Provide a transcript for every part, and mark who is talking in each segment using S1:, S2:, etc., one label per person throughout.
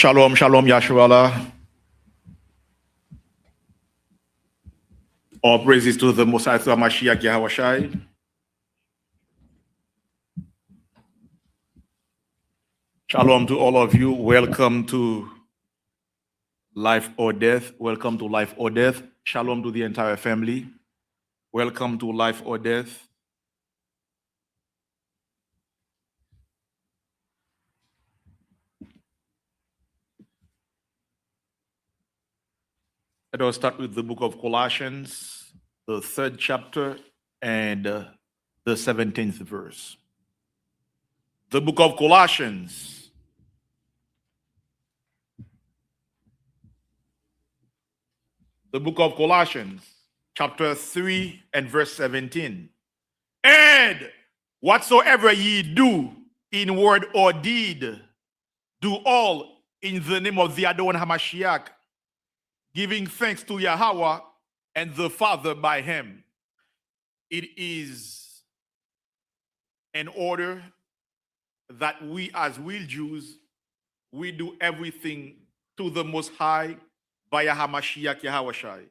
S1: Shalom, shalom, Yahshua. All praises to the Most High through Mashiach Yahawashi. Shalom to all of you. Welcome to Life or Death. Welcome to Life or Death. Shalom to the entire family. Welcome to Life or Death. Let us start with the book of Colossians, the 3rd chapter and the 17th verse. The book of Colossians, chapter 3 and verse 17. And whatsoever ye do in word or deed, do all in the name of the Adon HaMashiach, giving thanks to Yahweh and the Father by him. It is an order that we as real Jews, we do everything to the Most High via HaMashiach Yahawashi.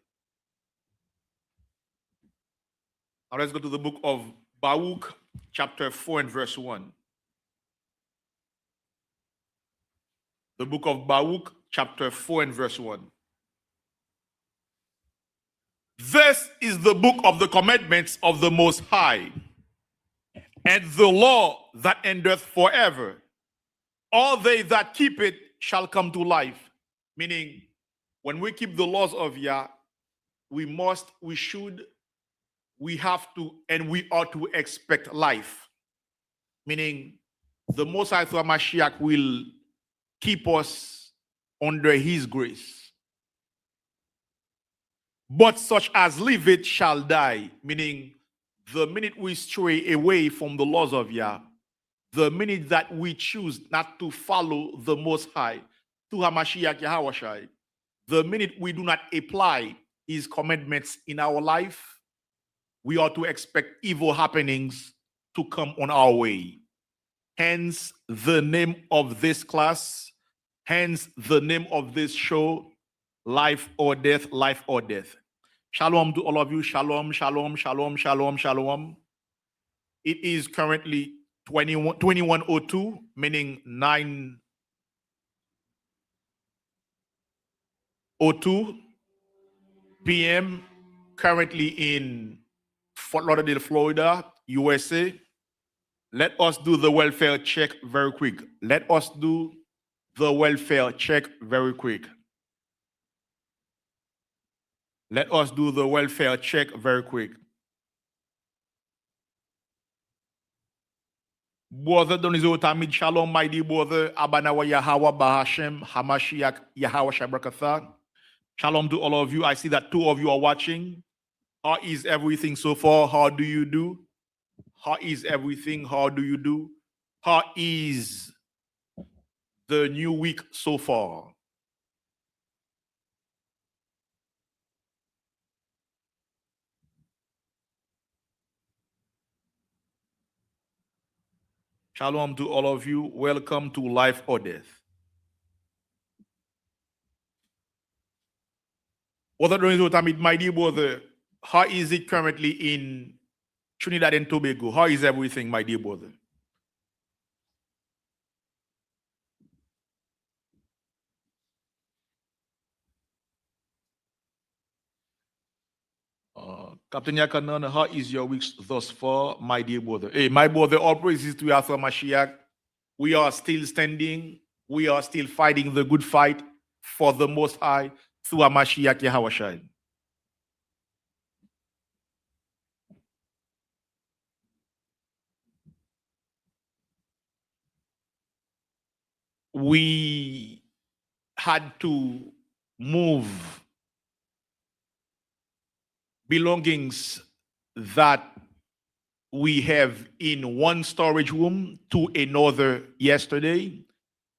S1: Now let's go to the book of Baruch, chapter 4 and verse 1. The book of Baruch, chapter 4 and verse 1. This is the book of the commandments of the Most High, and the law that endureth forever. All they that keep it shall come to life. Meaning, when we keep the laws of Yah, we have to, and we ought to expect life. Meaning, the Most High through Mashiach will keep us under his grace. But such as live it shall die. Meaning, the minute we stray away from the laws of Yah, the minute that we choose not to follow the Most High, through HaMashiach Yahawashi, the minute we do not apply his commandments in our life, we ought to expect evil happenings to come on our way. Hence the name of this class, hence the name of this show, Life or Death, Life or Death. Shalom to all of you. Shalom, shalom, shalom, shalom, shalom. It is currently 21:02, meaning 9:02 p.m. currently in Fort Lauderdale, Florida, USA. Let us do the welfare check very quick. Let us do the welfare check very quick. Let us do the welfare check very quick. Brother Donizo Tamid Shalom, my dear brother, Abanawa Yahweh Bahashem, Hamashiach Yahweh Shabrakatha. Shalom to all of you. I see that 2 of you are watching. How is everything so far? How do you do? How is everything? How do you do? How is the new week so far? Shalom to all of you. Welcome to Life or Death. My dear brother, how is it currently in Trinidad and Tobago? How is everything, my dear brother? Captain Yakanan, how is your week thus far, my dear brother? Hey, my brother, all praises to Yahweh Mashiach. We are still standing. We are still fighting the good fight for the Most High through Mashiach Yahawashi. We had to move belongings that we have in one storage room to another yesterday.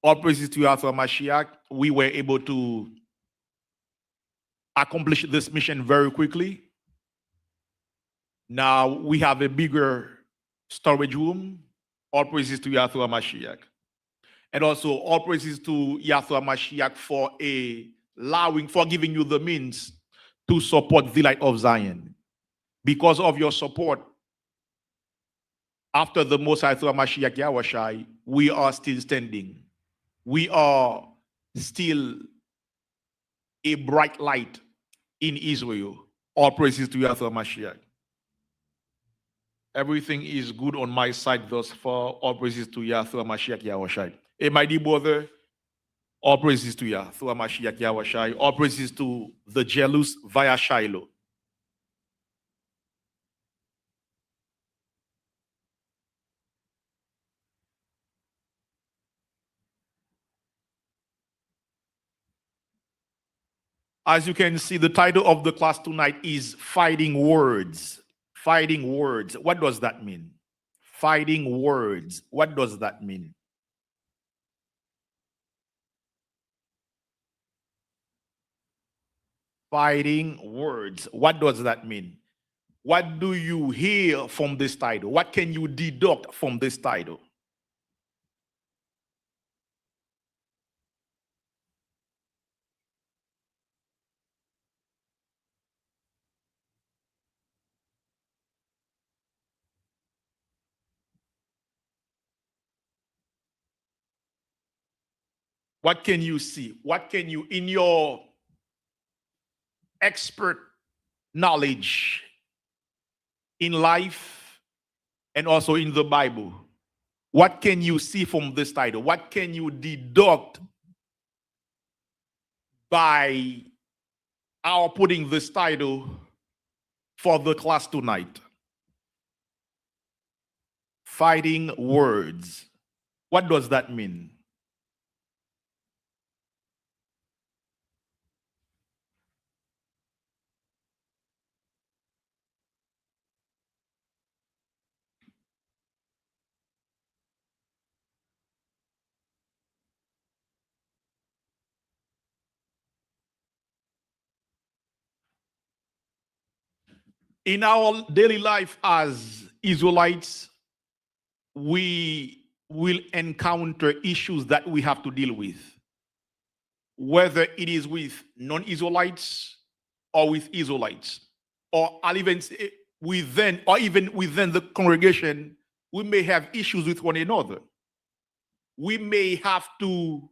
S1: All praises to Yahweh Mashiach. We were able to accomplish this mission very quickly. Now we have a bigger storage room. All praises to Yahweh Mashiach. And also all praises to Yahweh Mashiach for giving you the means to support the Light of Zion. Because of your support, after the Most High Yahweh Mashiach Yahushai, we are still standing. We are still a bright light in Israel. All praises to Yahweh Mashiach. Everything is good on my side thus far. All praises to Yahweh Mashiach Yahushai. Hey, my dear brother, all praises to Yahweh Mashiach Yahushai. All praises to the jealous via Shiloh. As you can see, the title of the class tonight is Fighting Words. Fighting Words. What does that mean? Fighting words. What does that mean? Fighting words. What does that mean? What do you hear from this title? What can you deduct from this title? What can you see? What can you, in your expert knowledge in life and also in the Bible, what can you see from this title? What can you deduct by our putting this title for the class tonight? Fighting words. What does that mean? In our daily life as Israelites, we will encounter issues that we have to deal with, whether it is with non-Israelites or with Israelites, or I'll even say within, or even within the congregation, we may have issues with one another. We may have to,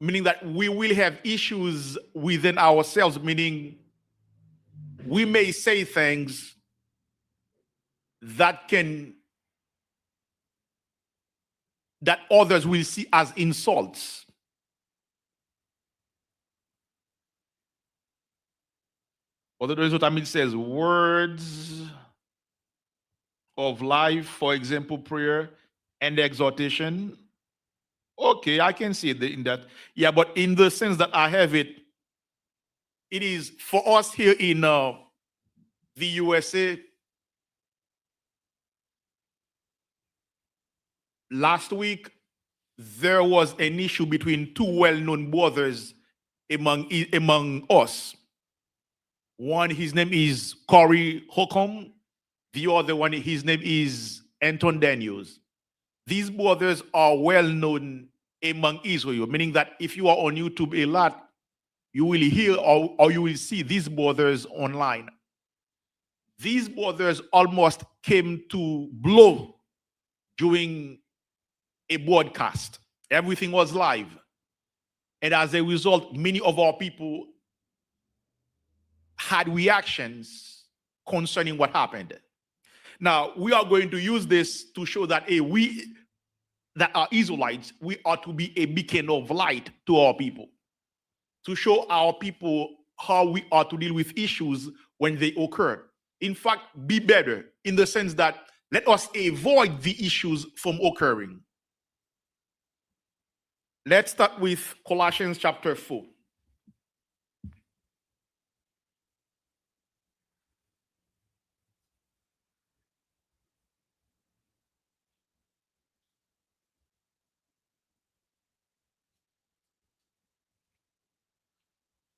S1: meaning that we will have issues within ourselves, meaning we may say things that others will see as insults. Other than what I mean says words of life, for example, prayer and exhortation. Okay, I can see it in that. Yeah, but in the sense that I have it, it is for us here in the USA. Last week, there was an issue between two well-known brothers among us. One, his name is Corey Holcomb. The other one, his name is Anton Daniels. These brothers are well-known among Israel, meaning that if you are on YouTube a lot, you will hear or you will see these brothers online. These brothers almost came to blow during a broadcast. Everything was live. And as a result, many of our people had reactions concerning what happened. Now, we are going to use this to show that we that are Israelites, we are to be a beacon of light to our people, to show our people how we are to deal with issues when they occur. In fact, be better in the sense that let us avoid the issues from occurring. Let's start with Colossians chapter 4.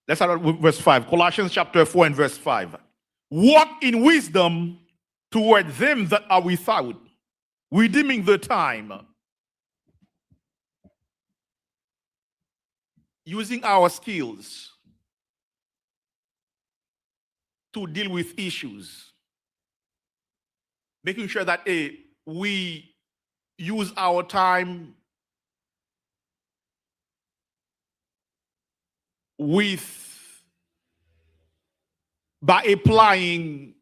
S1: Let's start with verse 5. Colossians chapter 4 and verse 5. Walk in wisdom toward them that are without, redeeming the time. using our skills to deal with issues, making sure that we use our time by applying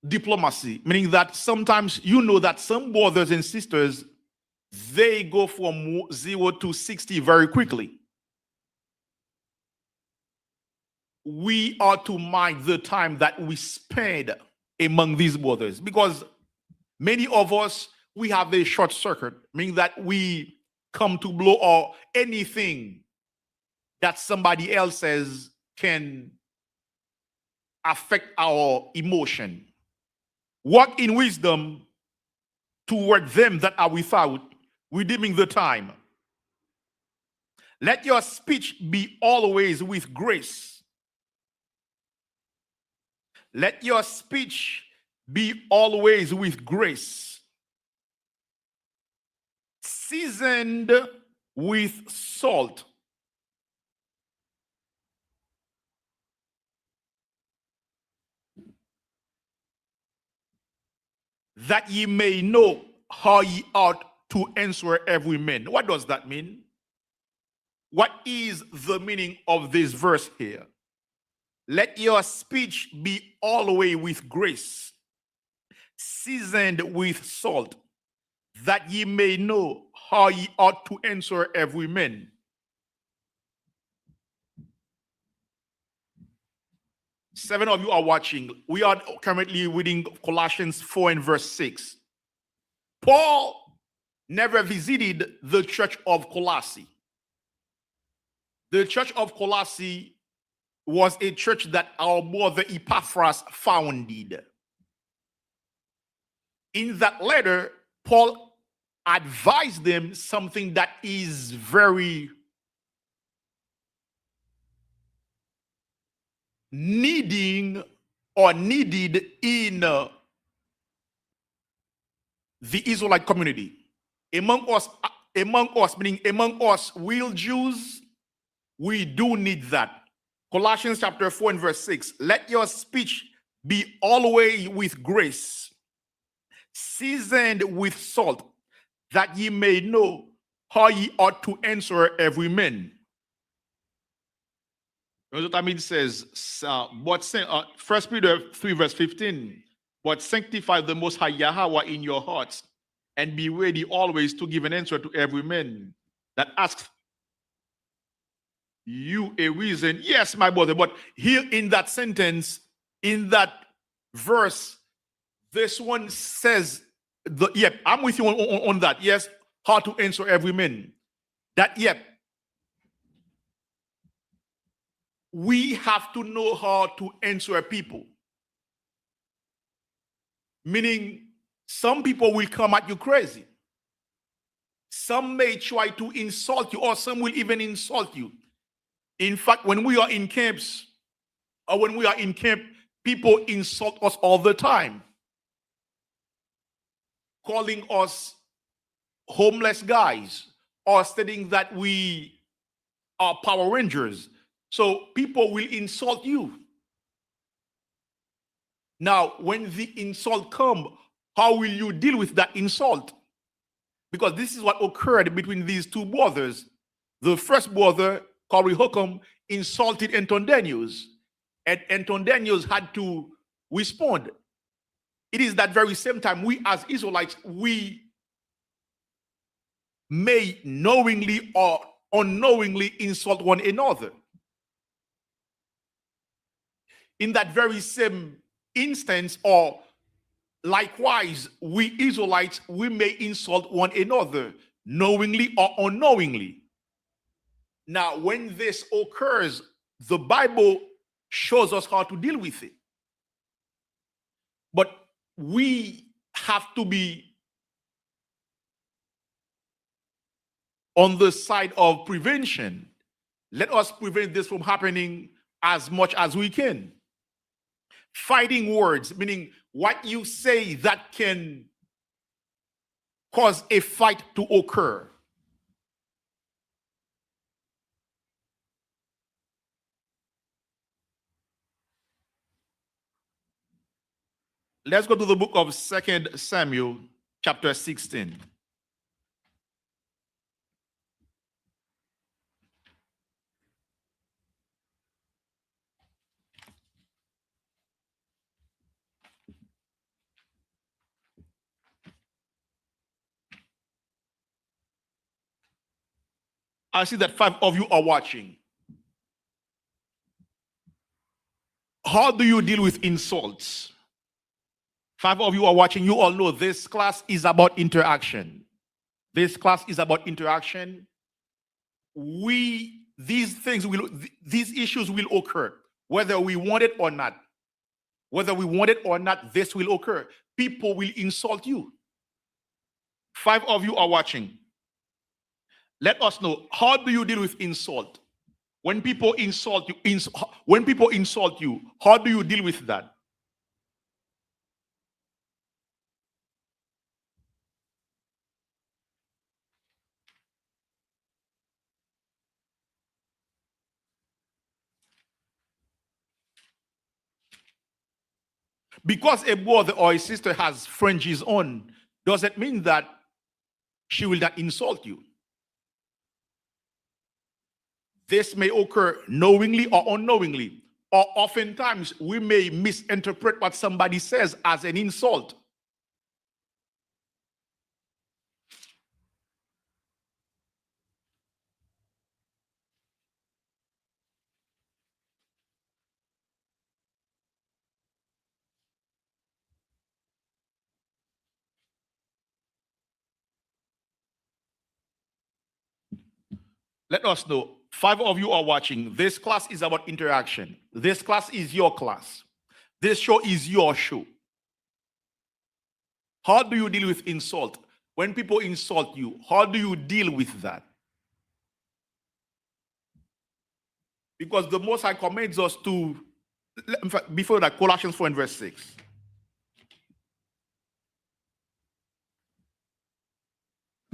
S1: diplomacy, meaning that sometimes you know that some brothers and sisters, they go from 0 to 60 very quickly. We are to mind the time that we spend among these brothers, because many of us, we have a short circuit, meaning that we come to blow or anything that somebody else says can affect our emotion. Walk in wisdom toward them that are without, redeeming the time. Let your speech be always with grace. Let your speech be always with grace, seasoned with salt, that ye may know how ye ought to answer every man. What does that mean? What is the meaning of this verse here? Let your speech be always with grace, seasoned with salt, that ye may know how ye ought to answer every man. Seven of you are watching. We are currently reading Colossians 4 and verse 6. Paul never visited the church of Colossae. The church of Colossae was a church that our brother Epaphras founded. In that letter, Paul advised them something that is very needed in the Israelite community. Among us, meaning among us real Jews, we do need that. Colossians chapter 4 and verse 6. Let your speech be always with grace, seasoned with salt, that ye may know how ye ought to answer every man. You know what I mean? It says, but 1 Peter 3 verse 15, but sanctify the Most High Yahweh in your hearts, and be ready always to give an answer to every man that asks you a reason. Yes, my brother, but here in that sentence, in that verse, this one says, I'm with you on that. Yes, how to answer every man. That, we have to know how to answer people. Meaning, some people will come at you crazy. Some may try to insult you, or some will even insult you. In fact, when we are in camps, people insult us all the time, calling us homeless guys, or stating that we are Power Rangers. So people will insult you. Now, when the insult comes, how will you deal with that insult? Because this is what occurred between these two brothers. The first brother, Corey Hookham, insulted Anton Daniels, and Anton Daniels had to respond. It is that very same time we as Israelites, we may knowingly or unknowingly insult one another. In that very same instance, or likewise, we Israelites, we may insult one another, knowingly or unknowingly. Now, when this occurs, the Bible shows us how to deal with it. But we have to be on the side of prevention. Let us prevent this from happening as much as we can. Fighting words, meaning what you say that can cause a fight to occur. Let's go to the book of 2 Samuel, chapter 16. I see that 5 of you are watching. How do you deal with insults? 5 of you are watching. You all know this class is about interaction. This class is about interaction. These issues will occur, whether we want it or not. Whether we want it or not, this will occur. People will insult you. 5 of you are watching. Let us know, how do you deal with insult? When people insult you, how do you deal with that? Because a brother or a sister has fringes on, doesn't mean that she will not insult you. This may occur knowingly or unknowingly, or oftentimes we may misinterpret what somebody says as an insult. Let us know. 5 of you are watching. This class is about interaction. This class is your class. This show is your show. How do you deal with insult? When people insult you, how do you deal with that? Because the Most High commands us to, in fact, before that, Colossians 4 and verse 6.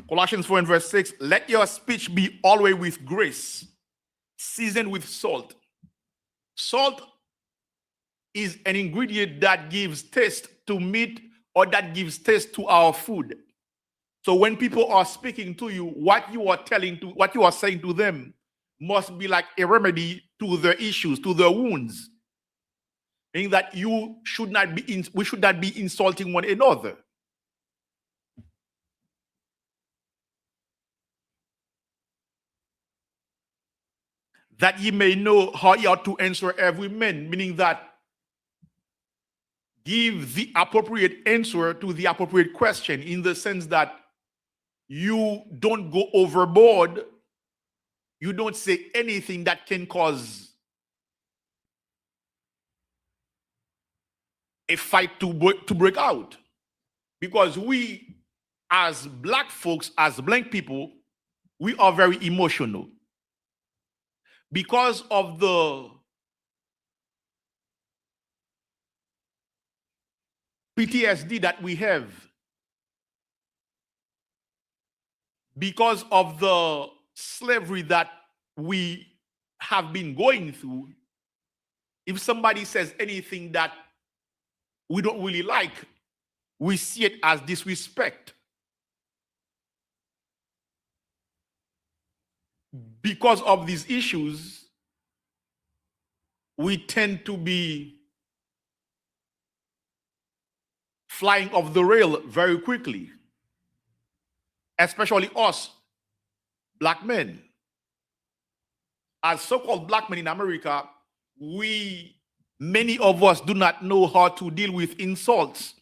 S1: Colossians 4 and verse 6, let your speech be always with grace, seasoned with salt. Salt is an ingredient that gives taste to meat or that gives taste to our food. So when people are speaking to you, what you are saying to them must be like a remedy to their issues, to their wounds. Meaning that we should not be insulting one another. That ye may know how ye ought to answer every man, meaning that give the appropriate answer to the appropriate question, in the sense that you don't go overboard, you don't say anything that can cause a fight to break out. Because we, as black folks, as black people, we are very emotional. Because of the PTSD that we have, because of the slavery that we have been going through, if somebody says anything that we don't really like, we see it as disrespect. Because of these issues, we tend to be flying off the rail very quickly, especially us, black men. As so-called black men in America, many of us do not know how to deal with insults.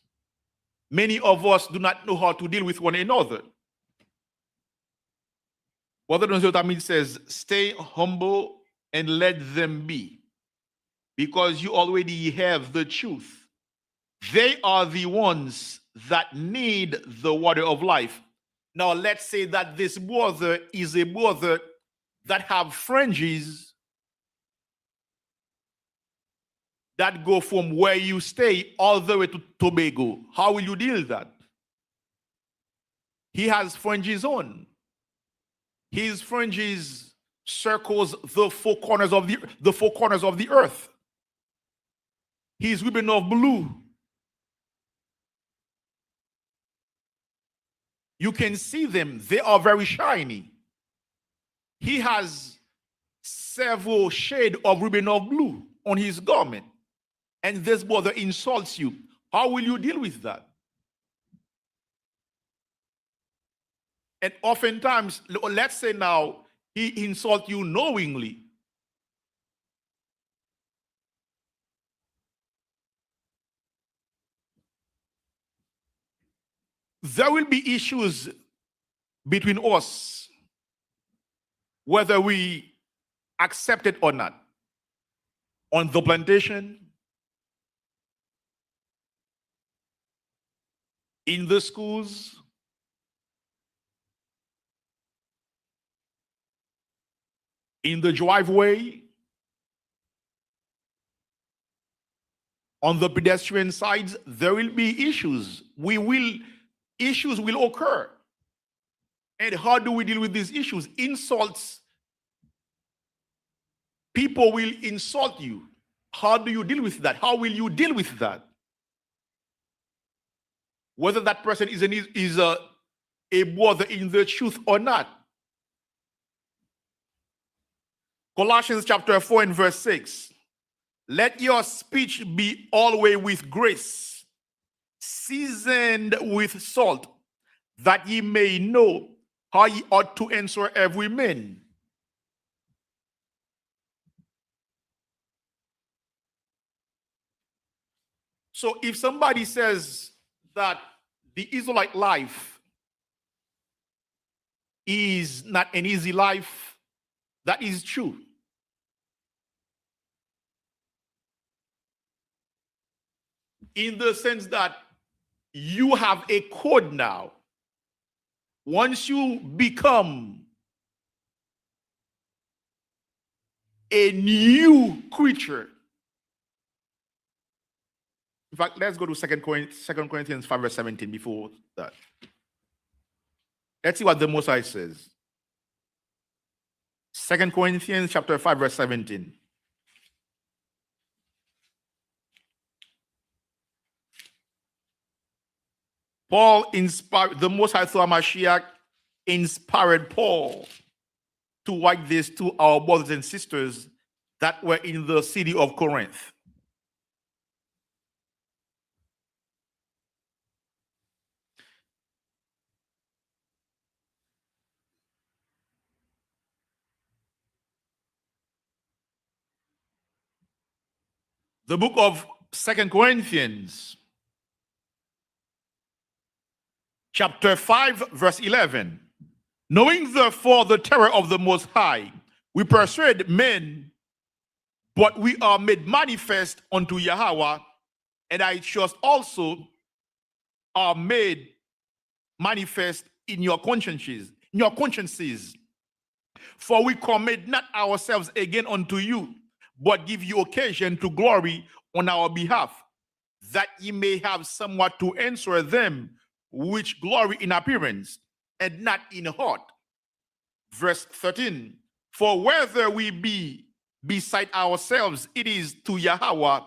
S1: Many of us do not know how to deal with one another. Brother Nzotamid says, stay humble and let them be, because you already have the truth. They are the ones that need the water of life. Now, let's say that this brother is a brother that have fringes that go from where you stay all the way to Tobago. How will you deal with that? He has fringes on. His fringes circles the four corners of the earth. He's ribbon of blue. You can see them. They are very shiny. He has several shades of ribbon of blue on his garment. And this brother insults you. How will you deal with that? And oftentimes, let's say now, he insults you knowingly. There will be issues between us, whether we accept it or not. On the plantation, in the schools, in the driveway, on the pedestrian sides, there will be issues. Issues will occur. And how do we deal with these issues? Insults. People will insult you. How do you deal with that? How will you deal with that? Whether that person is a brother in the truth or not. Colossians chapter 4 and verse 6. Let your speech be always with grace, seasoned with salt, that ye may know how ye ought to answer every man. So if somebody says that the Israelite life is not an easy life, that is true. In the sense that you have a code now. Once you become a new creature. In fact, let's go to 2 Corinthians 5 verse 17 before that. Let's see what the Most High says. 2 Corinthians chapter 5 verse 17. Paul inspired, the Most High through Mashiach inspired Paul to write this to our brothers and sisters that were in the city of Corinth. The book of 2 Corinthians, chapter 5, verse 11. Knowing therefore the terror of the Most High, we persuade men, but we are made manifest unto Yahweh, and I trust also are made manifest in your consciences, For we commit not ourselves again unto you, but give you occasion to glory on our behalf, that ye may have somewhat to answer them which glory in appearance, and not in heart. Verse 13, for whether we be beside ourselves, it is to Yahweh,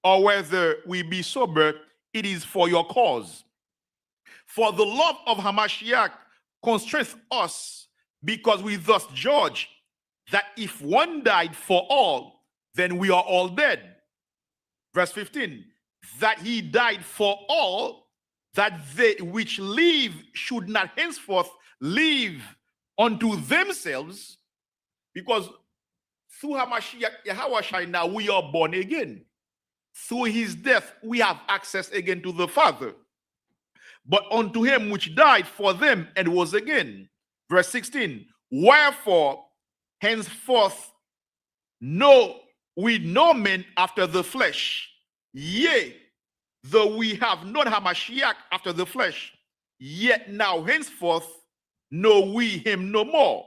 S1: or whether we be sober, it is for your cause. For the love of Hamashiach constraineth us, because we thus judge that if one died for all, then we are all dead. Verse 15, that he died for all, that they which live should not henceforth live unto themselves, because through Hamashiach Yahushua now we are born again. Through his death we have access again to the Father. But unto him which died for them and was again. Verse 16, wherefore henceforth know we no men after the flesh. Yea, though we have known Hamashiach after the flesh, yet now henceforth know we him no more.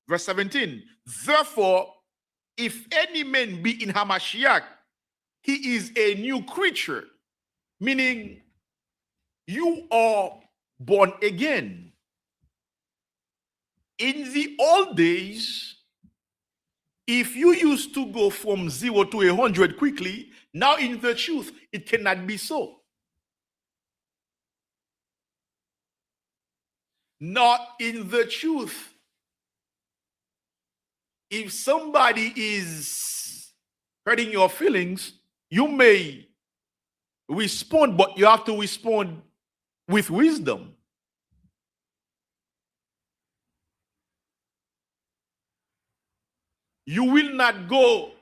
S1: Verse 17, therefore, if any man be in Hamashiach, he is a new creature, meaning you are born again. In the old days, if you used to go from 0 to 100 quickly, now in the truth, it cannot be so. not in the truth. If somebody is hurting your feelings, you may respond, but you have to respond with wisdom. You will not go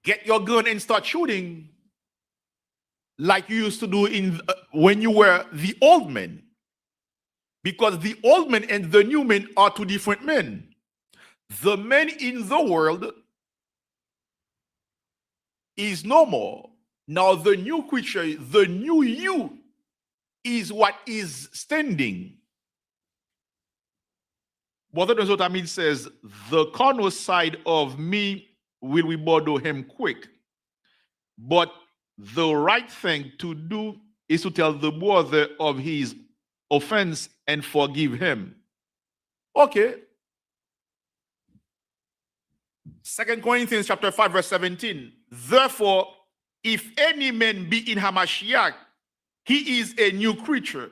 S1: get your gun and start shooting like you used to do when you were the old men. Because the old men and the new men are two different men. The man in the world is no more. Now the new creature, the new you, is what is standing. Brother Zotamid says, the carnal side of me will rebuttal him quick. But the right thing to do is to tell the brother of his offense and forgive him. Okay. 2 Corinthians chapter 5, verse 17. Therefore, if any man be in Hamashiach, he is a new creature.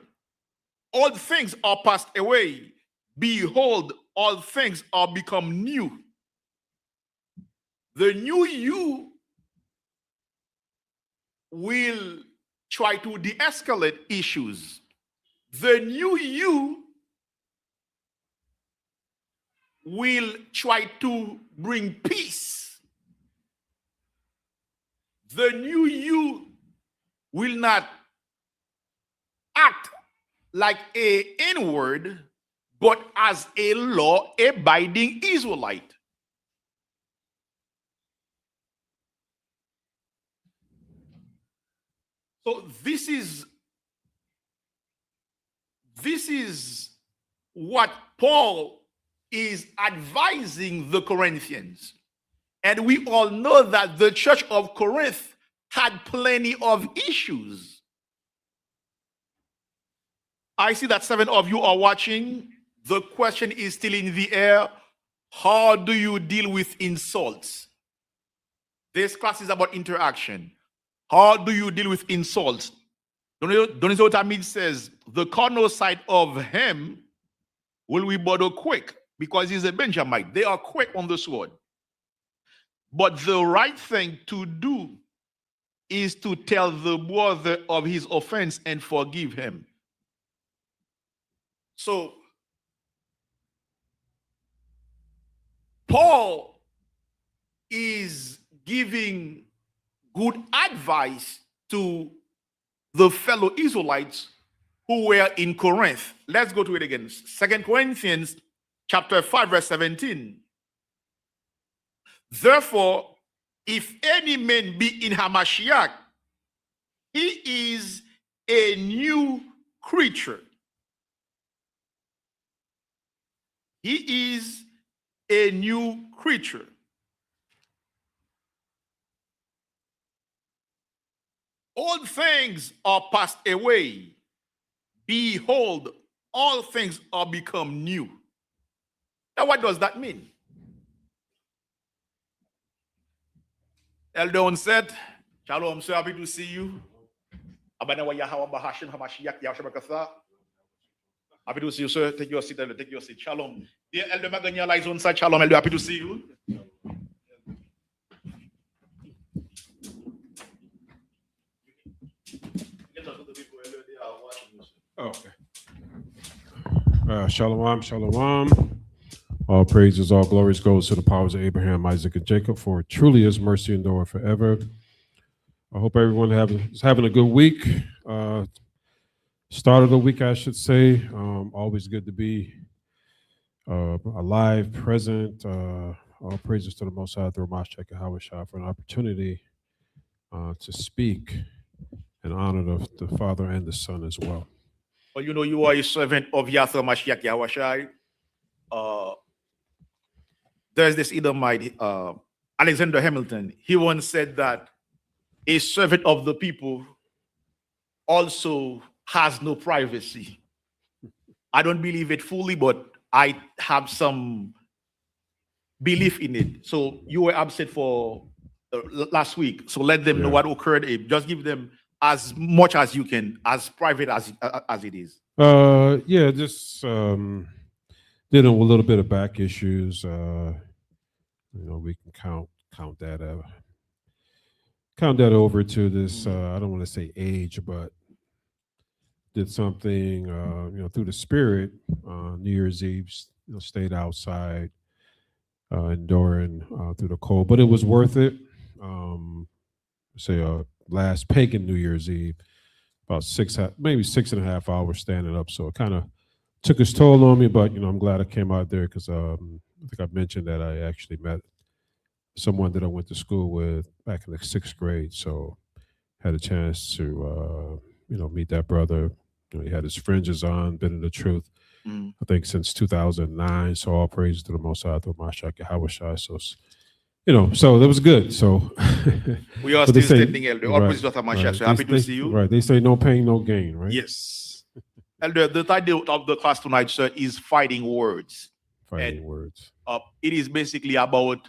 S1: All things are passed away. Behold, all things are become new. The new you will try to de-escalate issues. The new you will try to bring peace. The new you will not act like a N-word, but as a law-abiding Israelite. So this is what Paul is advising the Corinthians. And we all know that the church of Corinth had plenty of issues. I see that 7 of you are watching. The question is still in the air. How do you deal with insults? This class is about interaction. How do you deal with insults? Donizo Tamid says, the carnal side of him will rebuttal quick because he's a Benjamite. They are quick on the sword. But the right thing to do is to tell the brother of his offense and forgive him. So, Paul is giving good advice to the fellow Israelites who were in Corinth. Let's go to it again. 2 Corinthians chapter 5, verse 17. Therefore, if any man be in Hamashiach, he is a new creature. He is a new creature. All things are passed away. Behold, all things are become new. Now, what does that mean? Elder on said, Shalom, so happy to see you. Happy to see you, sir. Take your seat, Elder. Take your seat. Shalom. Dear Elder Maganya lies on side. Shalom, Elder. Happy to see you.
S2: Oh, okay. Shalom, shalom. All praises, all glories goes to the powers of Abraham, Isaac, and Jacob, for truly his mercy endure forever. I hope everyone is having a good week. Start of the week, I should say. Always good to be alive, present. All praises to the Most High through Mashiach Yahweh for an opportunity to speak and honor the Father and the Son as well.
S1: Well, you know, you are a servant of Yahweh Mashiach Yahushai. There's this Edomite, Alexander Hamilton. He once said that a servant of the people also has no privacy. I don't believe it fully, but I have some belief in it. So you were absent for last week. So let them know what occurred. Just give them as much as you can, as private as it is.
S2: Yeah, just dealing with a little bit of back issues. We can count that over to this. I don't want to say age, but did something through the spirit. New Year's Eve, stayed outside, enduring through the cold, but it was worth it. Say last pagan New Year's Eve, about maybe 6.5 hours standing up. So it kind of took its toll on me, but I'm glad I came out there because I think I mentioned that I actually met someone that I went to school with back in the 6th grade. So had a chance to meet that brother. He had his fringes on, been in the truth. I think since 2009. So all praise to the Most High, to Mashiach Yahushua. So so that was good. So
S1: we are
S2: but they
S1: still
S2: say-
S1: standing, Elder. All
S2: right,
S1: praise to Mashiach.
S2: right.
S1: So happy to
S2: They-
S1: see you.
S2: Right. They say no pain, no gain, right?
S1: Yes. Elder, the title of the class tonight, sir, is Fighting Words.
S2: Fighting words.
S1: It is basically about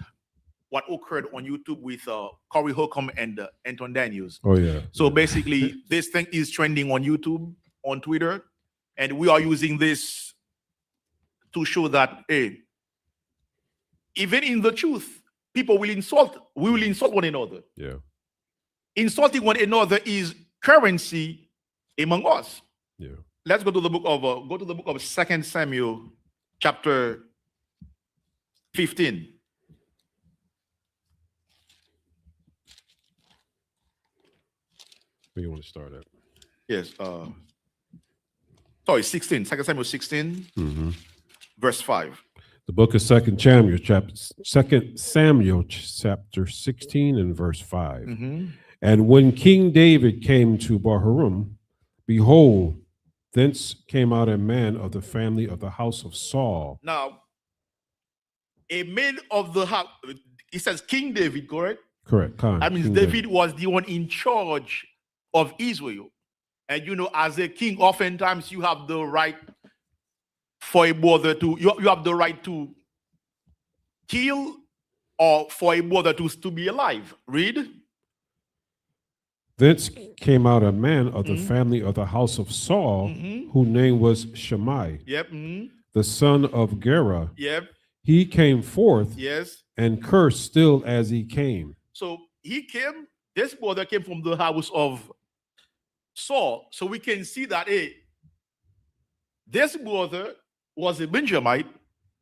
S1: what occurred on YouTube with Corey Holcomb and Anton Daniels.
S2: Oh yeah.
S1: So basically, this thing is trending on YouTube, on Twitter, and we are using this to show that, hey, even in the truth, people will insult. We will insult one another.
S2: Yeah.
S1: Insulting one another is currency among us.
S2: Yeah.
S1: Let's go to the book of 2 Samuel, chapter 15.
S2: Where you want to start at?
S1: Yes. Sorry, 16. 2 Samuel 16,
S2: Mm-hmm.
S1: verse 5.
S2: The book of 2 Samuel, chapter 16 and verse 5.
S1: Mhm.
S2: And when King David came to Bahurim, behold, thence came out a man of the family of the house of Saul.
S1: Now, a man of the house, it says King David, correct?
S2: Correct.
S1: That means
S2: King
S1: David was the one in charge of Israel. And as a king, oftentimes you have the right for a brother to, you have the right to kill or for a brother to be alive. Read.
S2: Thence came out a man of the
S1: Mhm.
S2: family of the house of Saul,
S1: Mhm.
S2: whose name was Shammai,
S1: Yep. Mhm.
S2: the son of Gera.
S1: Yep.
S2: He came forth
S1: Yes.
S2: and cursed still as he came.
S1: So this brother came from the house of Saul. So we can see that, this brother was a Benjamite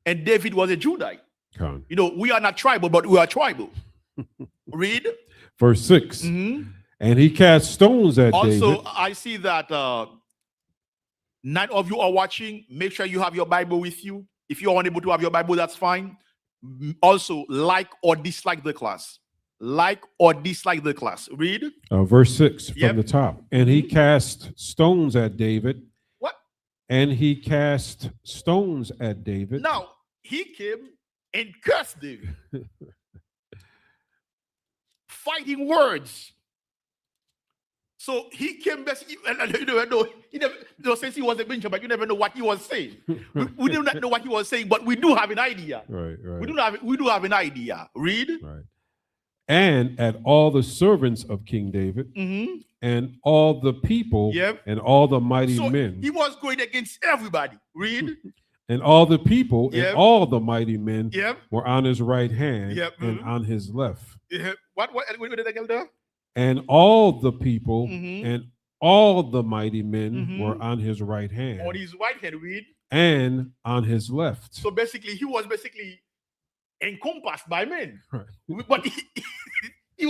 S1: and David was a Judite.
S2: Con.
S1: We are not tribal, but we are tribal. Read.
S2: Verse 6.
S1: Mhm.
S2: And he cast stones at
S1: Also,
S2: David.
S1: I see that 9 of you are watching. Make sure you have your Bible with you. If you're unable to have your Bible, that's fine. Also, like or dislike the class. Like or dislike the class. Read.
S2: Verse 6 from
S1: Yep.
S2: the top. And he cast stones at David.
S1: What?
S2: And he cast stones at David.
S1: Now, he came and cursed David. Fighting words. So he came back, and you never know. Since he was a Benjamin, you never know what he was saying. We do not know what he was saying, but we do have an idea.
S2: Right, right.
S1: We do have an idea. Read.
S2: Right. And at all the servants of King David,
S1: Mhm.
S2: and all the people,
S1: Yep.
S2: and all the mighty
S1: So
S2: men,
S1: he was going against everybody. Read.
S2: and all the people,
S1: Yep.
S2: and all the mighty men
S1: Yep.
S2: were on his right hand
S1: Yep.
S2: and
S1: Mhm.
S2: on his left.
S1: Yep. What did I get there?
S2: And all the people
S1: Mhm.
S2: and all the mighty men
S1: Mhm.
S2: were on his right hand
S1: On his right hand, read.
S2: and on his left.
S1: So basically, he was encompassed by men.
S2: Right.
S1: But he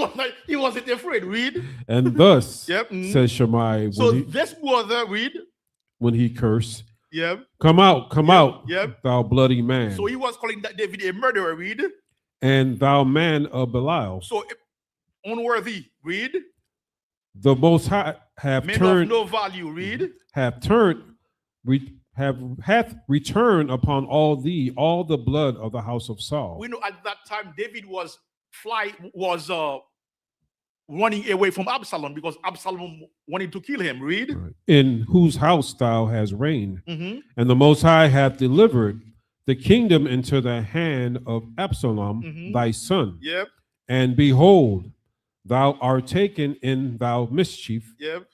S1: wasn't afraid. Read.
S2: And thus
S1: Yep. Mhm.
S2: says Shammai
S1: So this brother, read.
S2: when he cursed,
S1: Yep.
S2: come out, come
S1: Yep,
S2: out,
S1: yep.
S2: thou bloody man,
S1: So he was calling that David a murderer. Read.
S2: and thou man of Belial.
S1: So unworthy. Read.
S2: The Most High have
S1: Men of
S2: turned,
S1: no value. Read.
S2: hath returned upon all thee all the blood of the house of Saul.
S1: We know at that time David was running away from Absalom because Absalom wanted to kill him. Read.
S2: Right. In whose house thou hast reigned,
S1: Mhm.
S2: and the Most High hath delivered the kingdom into the hand of Absalom,
S1: Mhm.
S2: thy son.
S1: Yep.
S2: And behold, thou art taken in thou mischief,
S1: Yep.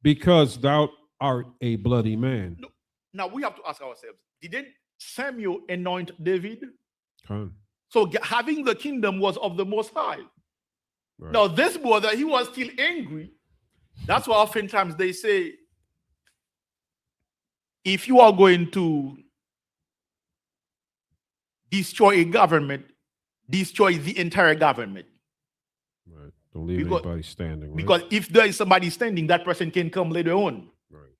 S2: because thou art a bloody man.
S1: No. Now we have to ask ourselves, didn't Samuel anoint David?
S2: Con.
S1: So having the kingdom was of the Most High.
S2: Right.
S1: Now this brother, he was still angry. That's why oftentimes they say, if you are going to destroy a government, destroy the entire government.
S2: Right. Don't leave anybody standing. Right?
S1: Because if there is somebody standing, that person can come later on.
S2: Right.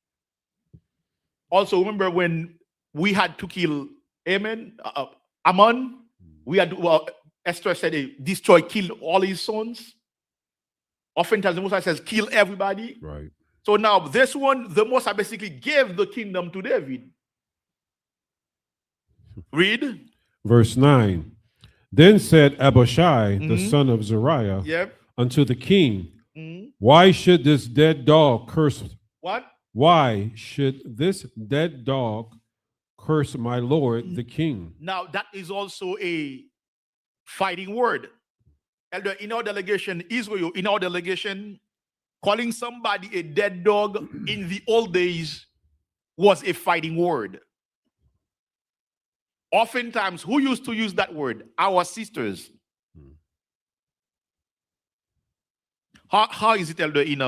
S1: Also, remember when we had to kill Ammon? We had Esther said, destroy, kill all his sons. Oftentimes, the Most High says, kill everybody.
S2: Right.
S1: So now, this one, the Most High basically gave the kingdom to David. Read.
S2: Verse 9. Then said Abishai, the son of Zeruiah, unto the king, why should this dead dog curse?
S1: What?
S2: Why should this dead dog curse my lord, the king?
S1: Now, that is also a fighting word. Elder, in our delegation, Israel, in our delegation, calling somebody a dead dog in the old days was a fighting word. Oftentimes, who used to use that word? Our sisters. How is it, Elder, in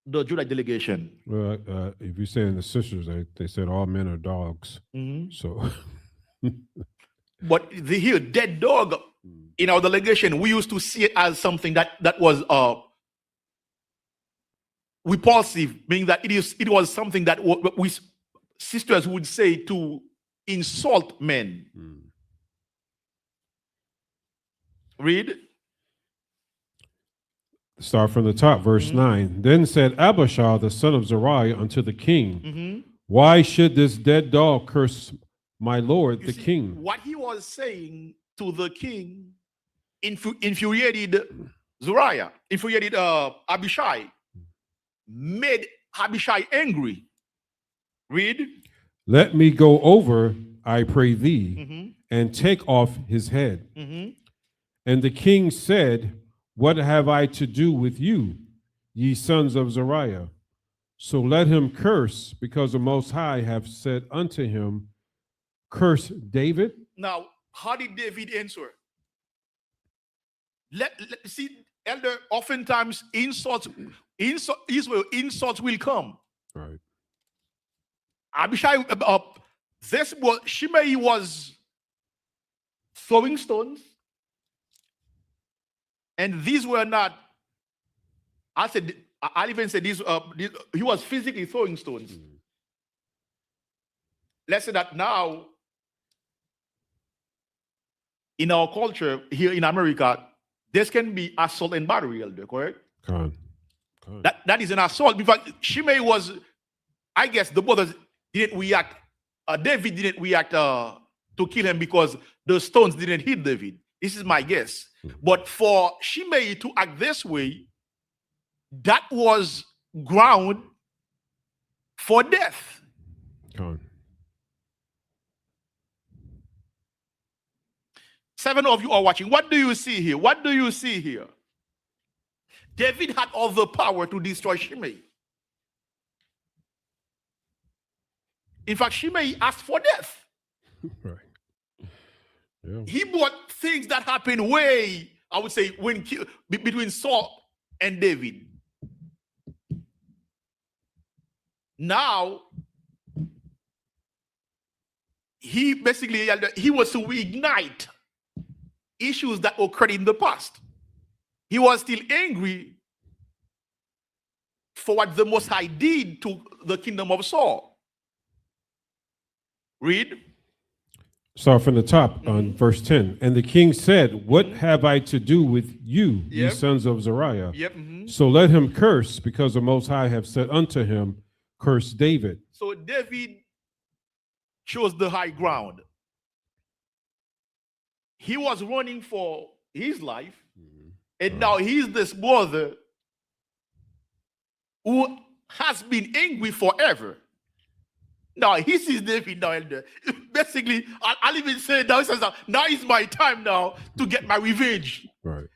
S1: the Judah delegation?
S2: Well, if you say in the sisters, they said all men are dogs. So,
S1: but here, dead dog in our delegation, we used to see it as something that was repulsive, meaning that it was something that we sisters would say to insult men. Read.
S2: Start from the top, verse 9. Then said Abishai, the son of Zeruiah, unto the king, why should this dead dog curse my lord, the king?
S1: What he was saying to the king infuriated Zeruiah, infuriated Abishai, made Abishai angry. Read.
S2: Let me go over, I pray thee, and take off his head. And the king said, what have I to do with you, ye sons of Zeruiah? So let him curse, because the Most High have said unto him, curse David.
S1: Now, how did David answer? Let see, Elder, oftentimes insults will come.
S2: Right.
S1: Abishai, Shimei was throwing stones. And these were not, I'll even say these, he was physically throwing stones. Let's say that now, in our culture here in America, this can be assault and battery, Elder, correct? That is an assault. In fact, Shimei was, I guess the brothers didn't react, David didn't react to kill him because the stones didn't hit David. This is my guess. But for Shimei to act this way, that was ground for death. Seven of you are watching. What do you see here? What do you see here? David had all the power to destroy Shimei. In fact, Shimei asked for death.
S2: Right. Yeah.
S1: He brought things that happened way, I would say, between Saul and David. Now, he basically, he was to reignite issues that occurred in the past. He was still angry for what the Most High did to the kingdom of Saul. Read.
S2: Start from the top on verse 10. And the king said, what have I to do with you, ye sons of Zeruiah? So let him curse, because the Most High have said unto him, curse David.
S1: So David chose the high ground. He was running for his life, and now he's this brother who has been angry forever. Now he sees David now, Elder. Basically, I'll even say now, he says, now is my time now to get my revenge.
S2: Right.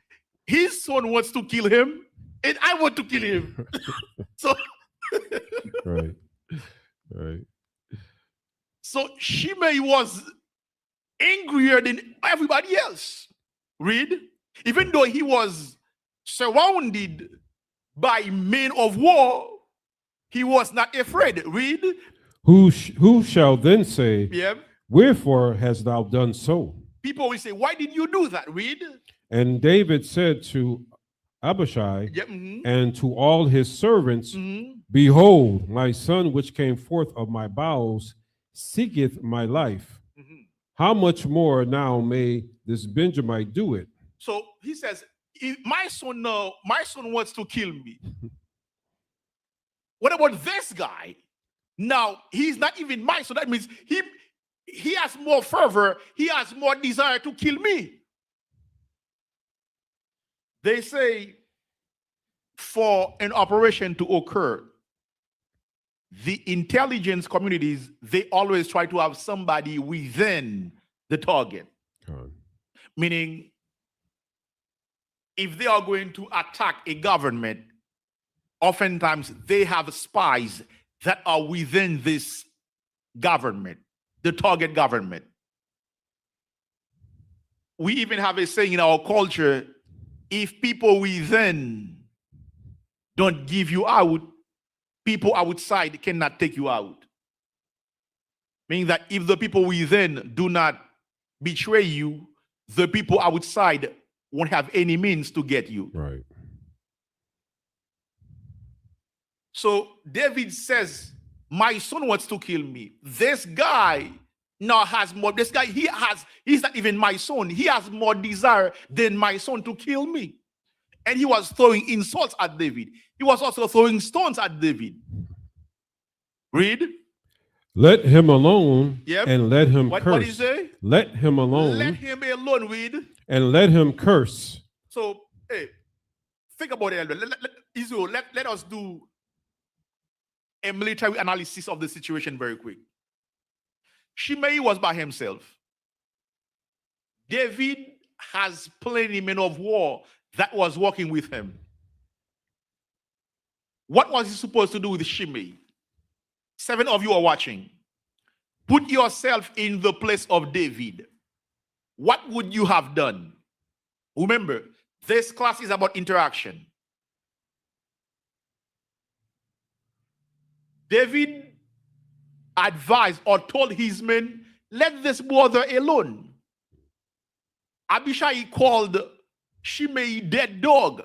S1: His son wants to kill him, and I want to kill him. So
S2: Right. Right.
S1: So Shimei was angrier than everybody else. Read. Even though he was surrounded by men of war, he was not afraid. Read.
S2: Who shall then say,
S1: Yeah.
S2: wherefore hast thou done so?
S1: People will say, why did you do that? Read.
S2: And David said to Abishai
S1: Yeah. Mhm.
S2: and to all his servants,
S1: Mhm.
S2: behold, my son which came forth of my bowels seeketh my life.
S1: Mhm.
S2: How much more now may this Benjamite do it?
S1: So he says, if my son wants to kill me. What about this guy? Now he's not even mine, so that means he has more fervor, he has more desire to kill me. They say for an operation to occur, the intelligence communities, they always try to have somebody within the target. Meaning, if they are going to attack a government, oftentimes they have spies that are within this government, the target government. We even have a saying in our culture, if people within don't give you out, people outside cannot take you out. Meaning that if the people within do not betray you, the people outside won't have any means to get you.
S2: Right.
S1: So David says, my son wants to kill me. This guy now has more. This guy, he's not even my son. He has more desire than my son to kill me. And he was throwing insults at David. He was also throwing stones at David. Read.
S2: Let him alone,
S1: Yep.
S2: and let him
S1: What
S2: curse.
S1: did he say?
S2: Let him alone,
S1: Let him alone. Read.
S2: and let him curse.
S1: So, hey, think about it. Israel, let us do a military analysis of the situation very quick. Shimei was by himself. David has plenty men of war that was working with him. What was he supposed to do with Shimei? 7 of you are watching. Put yourself in the place of David. What would you have done? Remember, this class is about interaction. David advised or told his men, let this brother alone. Abishai called Shimei dead dog.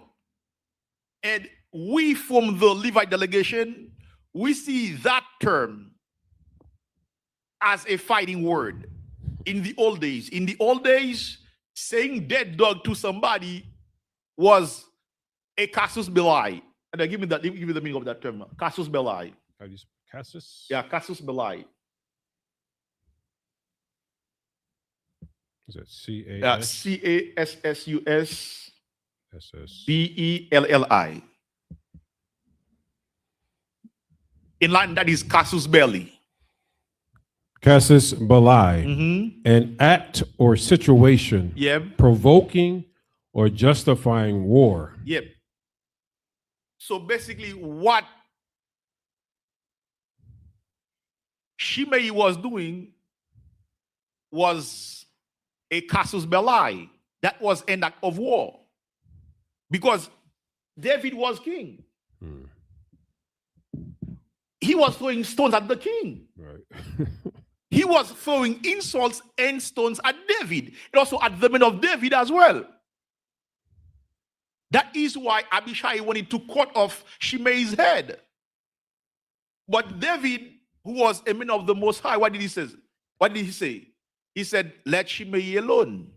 S1: And we from the Levite delegation, we see that term as a fighting word in the old days. In the old days, saying dead dog to somebody was a casus belli. And give me the meaning of that term. Casus belli.
S2: How do you Cassus?
S1: Yeah, casus belli.
S2: Is that C-A-S?
S1: Yeah, C-A-S-S-U-S
S2: S-S.
S1: B-E-L-L-I. In Latin, that is casus belli.
S2: Casus belli.
S1: Mm-hmm.
S2: An act or situation
S1: Yep.
S2: provoking or justifying war.
S1: Yep. So basically, what Shimei was doing was a casus belli. That was an act of war. Because David was king. He was throwing stones at the king.
S2: Right.
S1: He was throwing insults and stones at David, and also at the men of David as well. That is why Abishai wanted to cut off Shimei's head. But David, who was a man of the Most High, what did he say? What did he say? He said, let Shimei alone.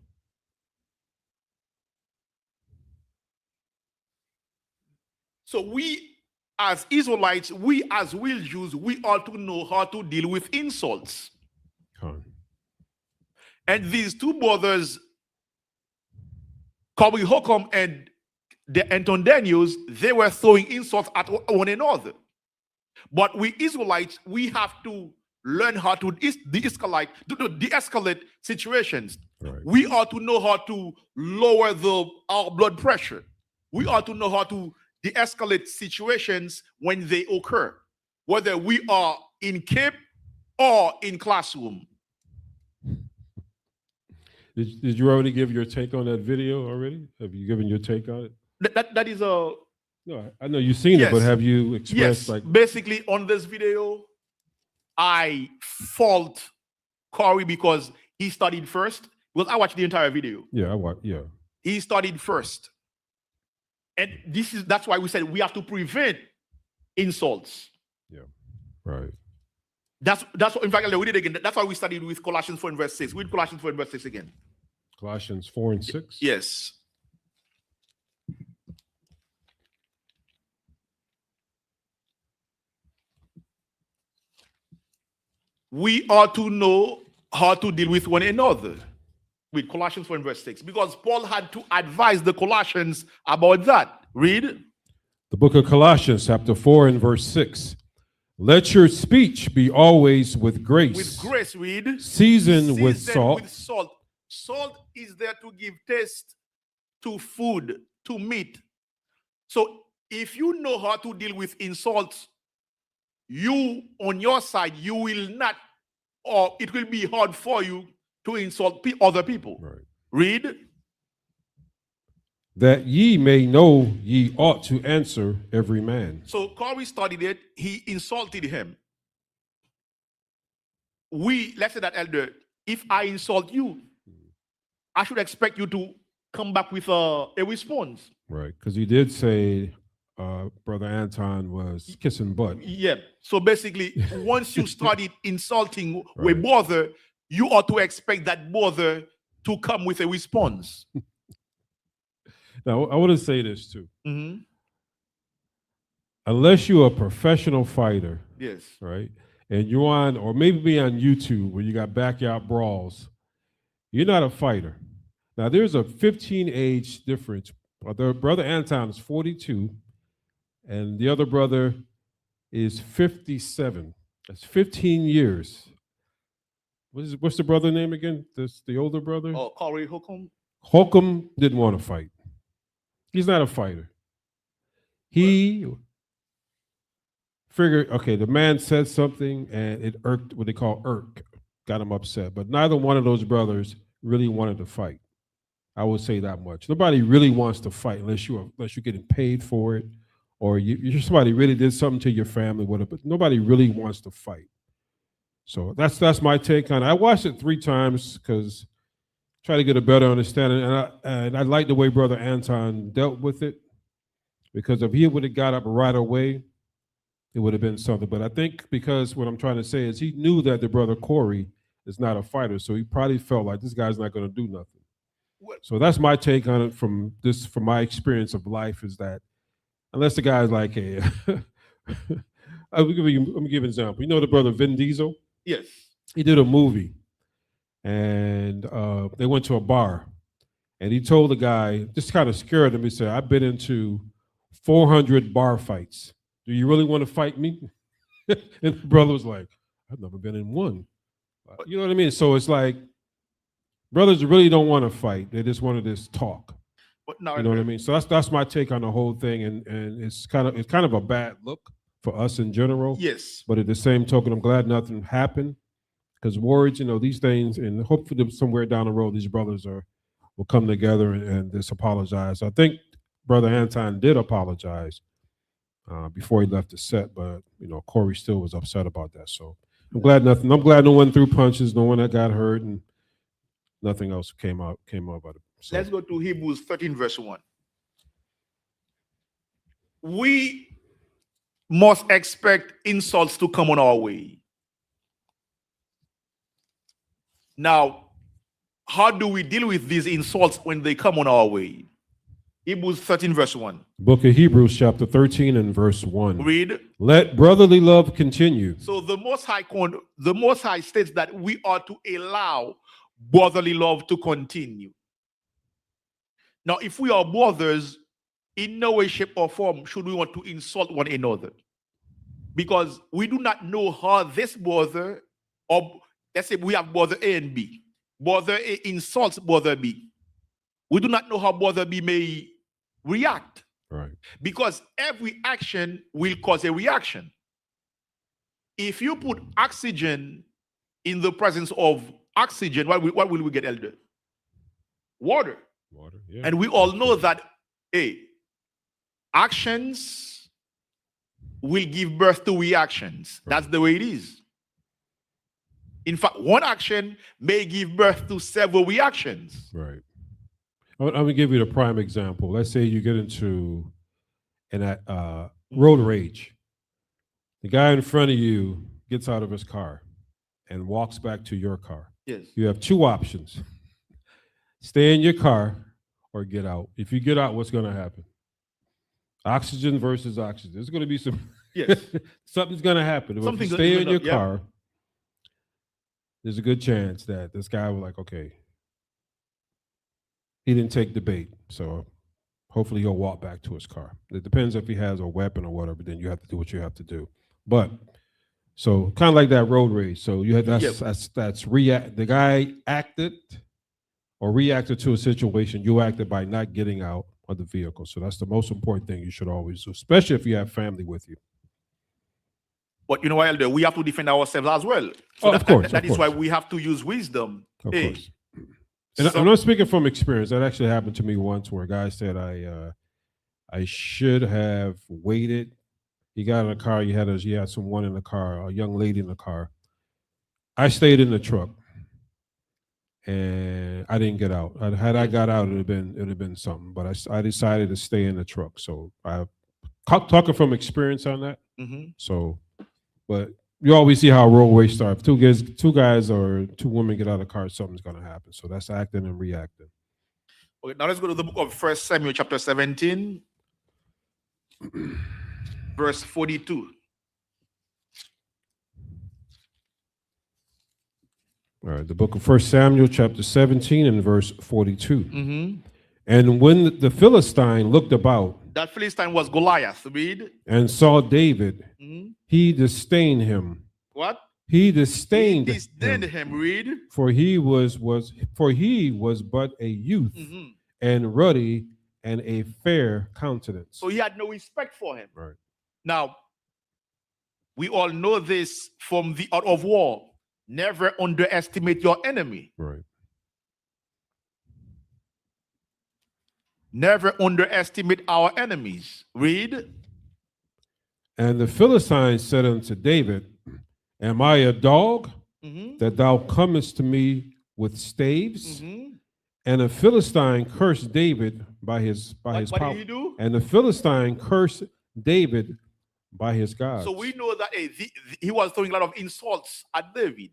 S1: So we as Israelites, we as real Jews, we ought to know how to deal with insults. And these two brothers, Kobi Hokom and the Anton Daniels, they were throwing insults at one another. But we Israelites, we have to learn how to de-escalate situations.
S2: Right.
S1: We ought to know how to lower our blood pressure. We ought to know how to de-escalate situations when they occur. whether we are in camp or in classroom.
S2: Did you already give your take on that video already? Have you given your take on it?
S1: That is a
S2: No, I know you've seen it, but
S1: Yes.
S2: have you expressed
S1: yes.
S2: like
S1: Basically, on this video, I fault Corey because he studied first. Because I watched the entire video.
S2: yeah.
S1: He studied first, and that's why we said we have to prevent insults.
S2: Right.
S1: That's what, in fact, we did again. That's why we studied with Colossians 4 and verse 6. Read Colossians 4 and verse 6 again.
S2: Colossians 4 and 6.
S1: Yes. We are to know how to deal with one another. With Colossians 4 and verse 6. Because Paul had to advise the Colossians about that. Read.
S2: The book of Colossians, chapter 4 and verse 6. Let your speech be always with grace.
S1: With grace, read.
S2: Seasoned with salt.
S1: Salt is there to give taste to food, to meat. So if you know how to deal with insults, you, on your side, you will not, or it will be hard for you to insult other people.
S2: Right.
S1: Read.
S2: That ye may know ye ought to answer every man.
S1: So Corey studied it. He insulted him. Let's say that, elder, if I insult you, I should expect you to come back with a response.
S2: Right. Because you did say Brother Anton was kissing butt.
S1: Yeah. So basically, once you started insulting
S2: Right.
S1: a brother, you ought to expect that brother to come with a response.
S2: Now, I want to say this too.
S1: Mm-hmm.
S2: Unless you're a professional fighter,
S1: Yes.
S2: right, and you're on, or maybe be on YouTube where you got backyard brawls, you're not a fighter. Now, there's a 15 age difference. Brother Anton is 42, and the other brother is 57. That's 15 years. What's the brother name again? The older brother?
S1: Oh, Corey Holcomb.
S2: Holcomb didn't want to fight. He's not a fighter. He figured, okay, the man said something and it irked, what they call irk, got him upset. But neither one of those brothers really wanted to fight. I would say that much. Nobody really wants to fight unless you're getting paid for it, or somebody really did something to your family, whatever. But nobody really wants to fight. So that's my take on it. I watched it 3 times because try to get a better understanding, and I like the way Brother Anton dealt with it, because if he would have got up right away, it would have been something. But I think because what I'm trying to say is he knew that the brother Corey is not a fighter, so he probably felt like this guy's not going to do nothing. So that's my take on it from my experience of life, is that unless the guy's like, hey, let me give an example. You know the brother Vin Diesel?
S1: Yes.
S2: He did a movie. And they went to a bar, and he told the guy, just kind of scared him. He said, I've been into 400 bar fights. Do you really want to fight me? And the brother was like, I've never been in one. You know what I mean? So it's like, brothers really don't want to fight. They just want to just talk.
S1: But no,
S2: you know what I mean? So that's my take on the whole thing. And it's kind of a bad look for us in general.
S1: Yes.
S2: But at the same token, I'm glad nothing happened. Because words, these things, and hopefully somewhere down the road, these brothers will come together and just apologize. I think Brother Anton did apologize before he left the set, but Corey still was upset about that. So I'm glad no one threw punches, no one that got hurt, and nothing else came out about it. So,
S1: let's go to Hebrews 13, verse 1. We must expect insults to come on our way. Now, how do we deal with these insults when they come on our way? Hebrews 13, verse 1.
S2: Book of Hebrews, chapter 13 and verse 1.
S1: Read.
S2: Let brotherly love continue.
S1: So the Most High states that we are to allow brotherly love to continue. Now, if we are brothers, in no way, shape, or form should we want to insult one another, because we do not know how this brother, or let's say we have brother A and B. Brother A insults brother B. We do not know how brother B may react.
S2: Right.
S1: Because every action will cause a reaction. If you put oxygen in the presence of oxygen, what will we get, Elder? Water.
S2: Water. Yeah.
S1: And we all know that, actions will give birth to reactions.
S2: Right.
S1: That's the way it is. In fact, one action may give birth to several reactions.
S2: Right. I'm going to give you the prime example. Let's say you get into an road rage. The guy in front of you gets out of his car and walks back to your car.
S1: Yes.
S2: You have two options. Stay in your car or get out. If you get out, what's going to happen? Oxygen versus oxygen. There's going to be some,
S1: yes.
S2: Something's going to happen. If you stay in your car, there's a good chance that this guy will like, okay, he didn't take the bait. So hopefully he'll walk back to his car. It depends if he has a weapon or whatever, then you have to do what you have to do. But so kind of like that road rage. So you had that's react. The guy acted or reacted to a situation. You acted by not getting out of the vehicle. So that's the most important thing you should always do, especially if you have family with you.
S1: But you know what, Elder? We have to defend ourselves as well. So
S2: of course.
S1: That is why we have to use wisdom.
S2: Of course. And I'm not speaking from experience. That actually happened to me once where a guy said I should have waited. He got in a car. He had someone in the car, a young lady in the car. I stayed in the truck, and I didn't get out. Had I got out, it'd have been something. But I decided to stay in the truck. So I'm talking from experience on that.
S1: Mm-hmm.
S2: So, but you always see how road rage starts. Two guys or two women get out of the car, something's going to happen. So that's acting and reacting.
S1: Okay, now let's go to the book of 1 Samuel chapter 17, verse 42.
S2: All right, the book of 1 Samuel chapter 17 and verse 42.
S1: Mm-hmm.
S2: And when the Philistine looked about,
S1: that Philistine was Goliath, read,
S2: and saw David, he disdained him.
S1: What?
S2: He disdained
S1: him, read.
S2: For he was but a youth, and ruddy and a fair countenance.
S1: So he had no respect for him.
S2: Right.
S1: Now, we all know this from the art of war. Never underestimate your enemy.
S2: Right.
S1: Never underestimate our enemies. Read.
S2: And the Philistine said unto David, am I a dog that thou comest to me with staves? And the Philistine cursed David by his power.
S1: What did he do?
S2: And the Philistine cursed David by his God.
S1: So we know that he was throwing a lot of insults at David.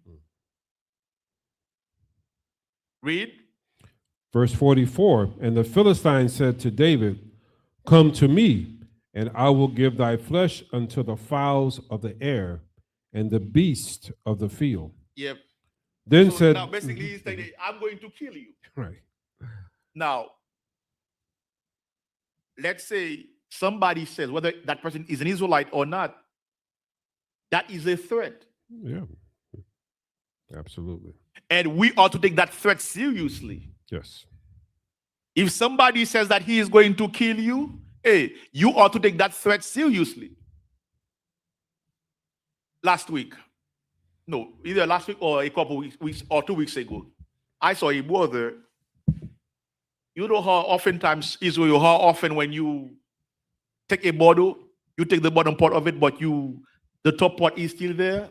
S1: Read.
S2: Verse 44, and the Philistine said to David, come to me, and I will give thy flesh unto the fowls of the air and the beasts of the field.
S1: Yep.
S2: Then
S1: so
S2: said,
S1: now basically he's saying, I'm going to kill you.
S2: Right.
S1: Now, let's say somebody says, whether that person is an Israelite or not, that is a threat.
S2: Yeah, absolutely.
S1: And we ought to take that threat seriously.
S2: Yes.
S1: If somebody says that he is going to kill you, you ought to take that threat seriously. Either last week or a couple weeks or 2 weeks ago, I saw a brother. You know how oftentimes Israel, how often when you take a bottle, you take the bottom part of it, but the top part is still there.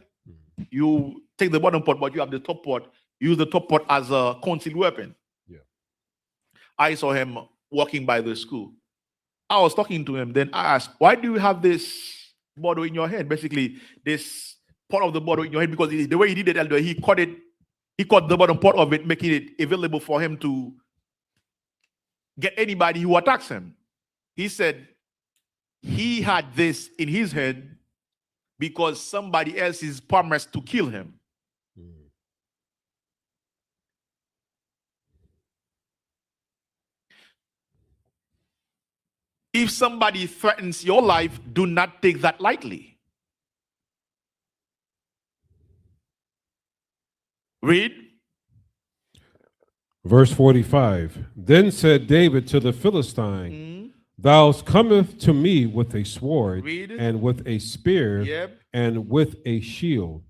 S1: You take the bottom part, but you have the top part. Use the top part as a concealed weapon.
S2: Yeah.
S1: I saw him walking by the school. I was talking to him. Then I asked, why do you have this bottle in your hand? Basically, this part of the bottle in your hand, because the way he did it, Elder, he caught the bottom part of it, making it available for him to get anybody who attacks him. He said he had this in his hand because somebody else is promised to kill him. If somebody threatens your life, do not take that lightly. Read.
S2: Verse 45. Then said David to the Philistine, thou comest to me with a sword and with a spear and with a shield.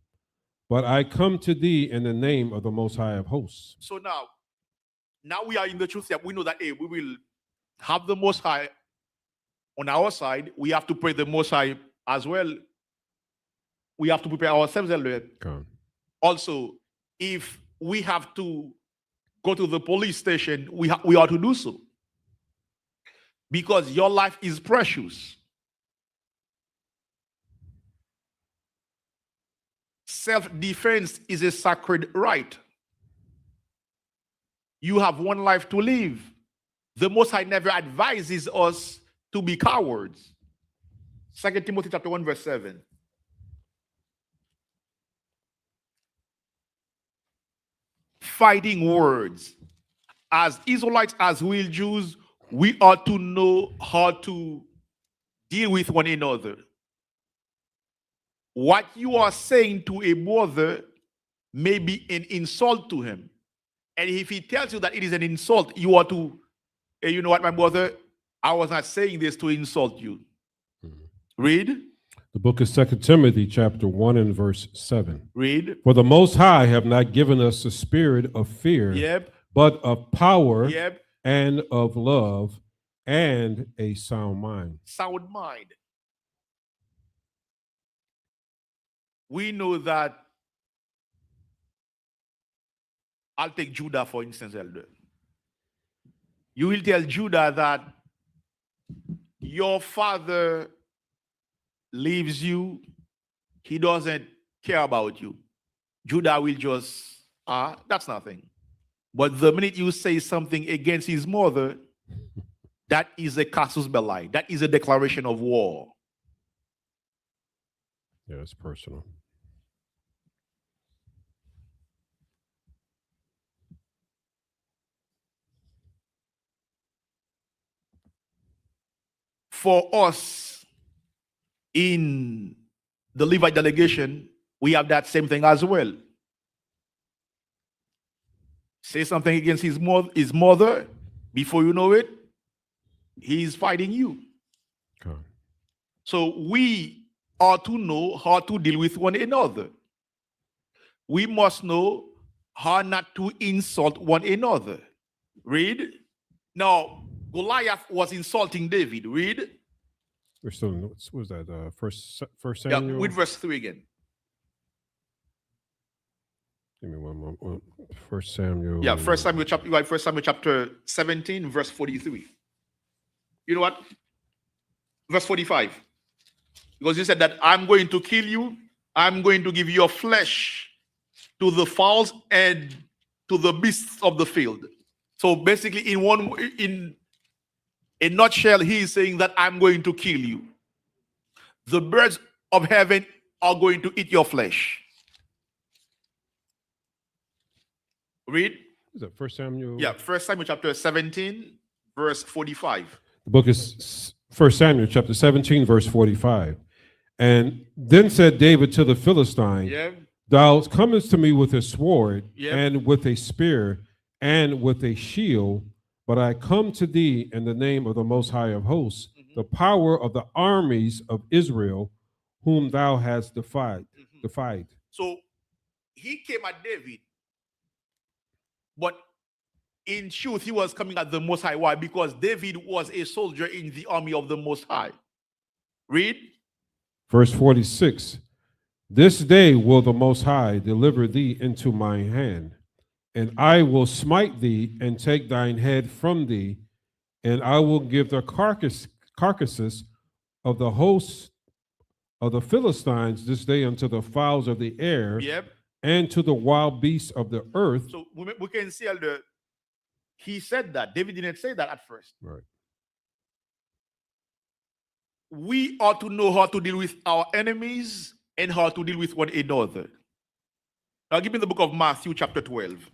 S2: But I come to thee in the name of the Most High of hosts.
S1: So now we are in the truth that we know that we will have the Most High on our side. We have to pray the Most High as well. We have to prepare ourselves earlier. Also, if we have to go to the police station, we ought to do so. Because your life is precious. Self-defense is a sacred right. You have one life to live. The Most High never advises us to be cowards. 2 Timothy chapter 1, verse 7. Fighting words. As Israelites, as real Jews, we ought to know how to deal with one another. What you are saying to a brother may be an insult to him. And if he tells you that it is an insult, you are to, hey, you know what, my brother, I was not saying this to insult you. Read.
S2: The book of 2 Timothy chapter 1 and verse 7.
S1: Read.
S2: For the Most High have not given us a spirit of fear, but of power and of love and a sound mind.
S1: Sound mind. We know that, I'll take Judah for instance, elder. You will tell Judah that your father leaves you, he doesn't care about you. Judah will just, that's nothing. But the minute you say something against his mother, that is a casus belli. That is a declaration of war.
S2: Yeah, it's personal.
S1: For us in the Levite delegation, we have that same thing as well. Say something against his mother, before you know it, he's fighting you.
S2: Okay.
S1: So we ought to know how to deal with one another. We must know how not to insult one another. Read. Now, Goliath was insulting David. Read.
S2: We're still in, what was that? First Samuel?
S1: Yeah, with verse 3 again.
S2: Give me one moment. First Samuel.
S1: Yeah, First Samuel chapter 17, verse 43. You know what? Verse 45. Because he said that I'm going to kill you. I'm going to give your flesh to the fowls and to the beasts of the field. So basically, in a nutshell, he is saying that I'm going to kill you. The birds of heaven are going to eat your flesh. Read.
S2: Is that First Samuel?
S1: Yeah, First Samuel chapter 17, verse 45.
S2: The book is First Samuel chapter 17, verse 45. And then said David to the Philistine, Thou comest to me with a sword and with a spear and with a shield, but I come to thee in the name of the Most High of hosts, the power of the armies of Israel, whom thou hast defied.
S1: So he came at David, but in truth, he was coming at the Most High. Why? Because David was a soldier in the army of the Most High. Read.
S2: Verse 46. This day will the Most High deliver thee into my hand, and I will smite thee and take thine head from thee, and I will give the carcasses of the hosts of the Philistines this day unto the fowls of the air and to the wild beasts of the earth.
S1: So we can see he said that. David didn't say that at first.
S2: Right.
S1: We ought to know how to deal with our enemies and how to deal with one another. Now give me the book of Matthew chapter 12.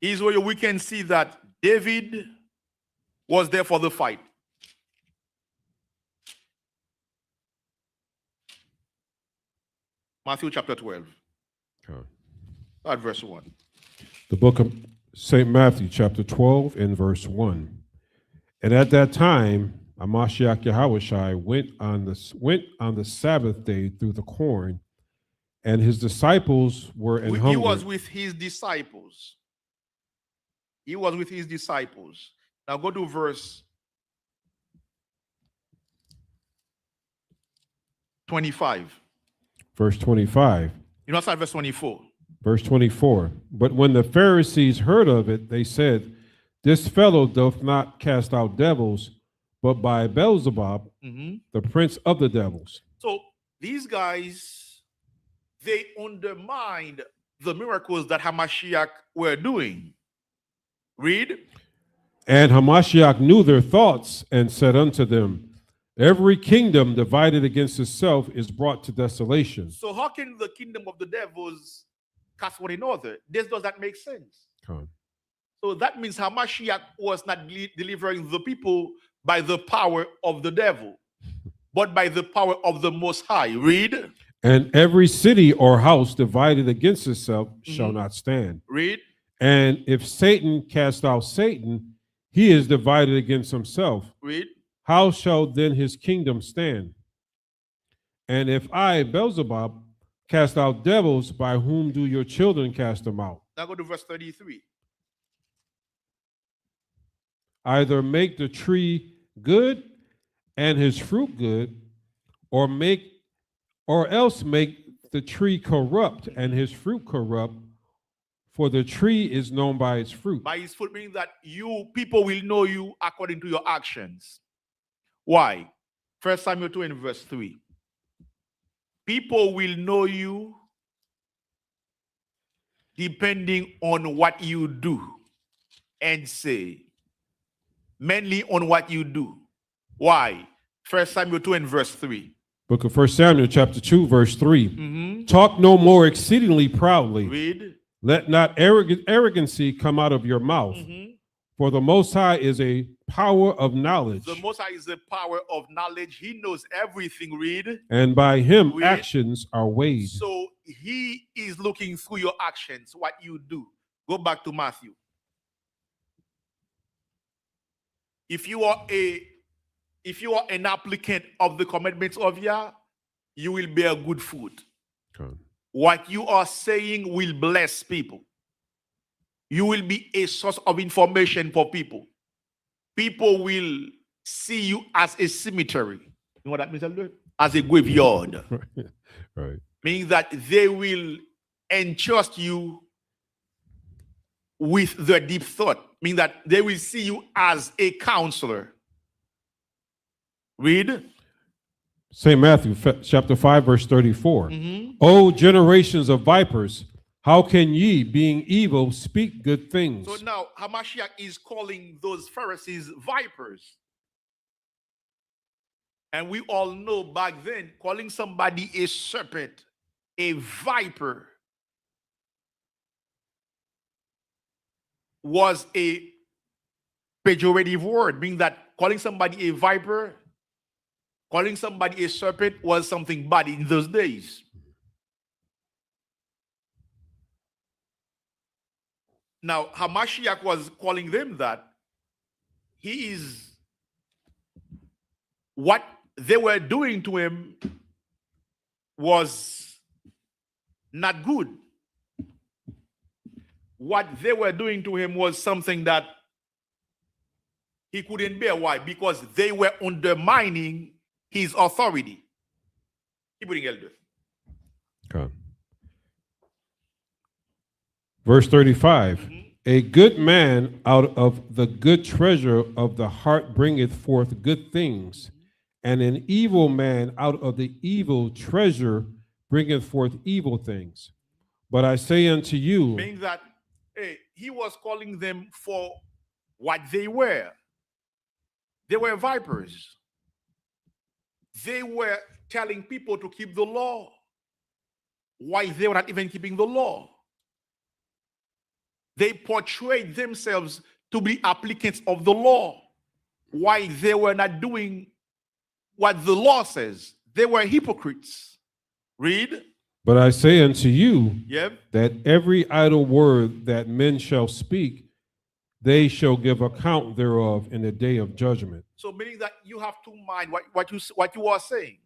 S1: Is where we can see that David was there for the fight. Matthew chapter 12.
S2: Okay.
S1: At verse 1.
S2: The book of St. Matthew chapter 12 and verse 1. And at that time, Amashiach Yahushai went on the Sabbath day through the corn, and his disciples were in hunger.
S1: He was with his disciples. He was with his disciples. Now go to verse 25.
S2: Verse 25.
S1: You know, verse 24.
S2: Verse 24. But when the Pharisees heard of it, they said, this fellow doth not cast out devils, but by Beelzebub, the prince of the devils.
S1: So these guys, they undermined the miracles that Hamashiach were doing. Read.
S2: And Hamashiach knew their thoughts and said unto them, every kingdom divided against itself is brought to desolation.
S1: So how can the kingdom of the devils cast one another? This does not make sense. So that means Hamashiach was not delivering the people by the power of the devil, but by the power of the Most High. Read.
S2: And every city or house divided against itself shall not stand.
S1: Read.
S2: And if Satan cast out Satan, he is divided against himself.
S1: Read.
S2: How shall then his kingdom stand? And if I, Beelzebub, cast out devils, by whom do your children cast them out?
S1: Now go to verse 33.
S2: Either make the tree good and his fruit good, or else make the tree corrupt and his fruit corrupt, for the tree is known by its fruit.
S1: By its fruit means that you people will know you according to your actions. Why? 1 Samuel 2 and verse 3. People will know you depending on what you do and say. Mainly on what you do. Why? 1 Samuel 2 and verse 3.
S2: Book of 1 Samuel chapter 2 verse 3. Talk no more exceedingly proudly.
S1: Read.
S2: Let not arrogancy come out of your mouth. For the Most High is a power of knowledge.
S1: The Most High is the power of knowledge. He knows everything. Read.
S2: And by him
S1: Read.
S2: actions are weighed.
S1: So he is looking through your actions, what you do. Go back to Matthew. If you are an applicant of the commandments of Yah, you will bear good fruit. What you are saying will bless people. You will be a source of information for people. People will see you as a cemetery. You know what that means? As a graveyard.
S2: Right.
S1: Meaning that they will entrust you with their deep thought. Meaning that they will see you as a counselor. Read.
S2: St. Matthew chapter 5 verse 34. O generations of vipers, how can ye, being evil, speak good things?
S1: So now Hamashiach is calling those Pharisees vipers. And we all know back then, calling somebody a serpent, a viper, was a pejorative word, meaning that calling somebody a viper, calling somebody a serpent was something bad in those days. Now, Hamashiach was calling them that. What they were doing to him was not good. What they were doing to him was something that he couldn't bear. Why? Because they were undermining his authority. Keep reading, Elder.
S2: Okay. Verse 35. A good man out of the good treasure of the heart bringeth forth good things, and an evil man out of the evil treasure bringeth forth evil things. But I say unto you,
S1: meaning that he was calling them for what they were. They were vipers. They were telling people to keep the law while they were not even keeping the law. They portrayed themselves to be applicants of the law while they were not doing what the law says. They were hypocrites. Read.
S2: But I say unto you
S1: Yep.
S2: that every idle word that men shall speak, they shall give account thereof in the day of judgment.
S1: So meaning that you have to mind what you are saying.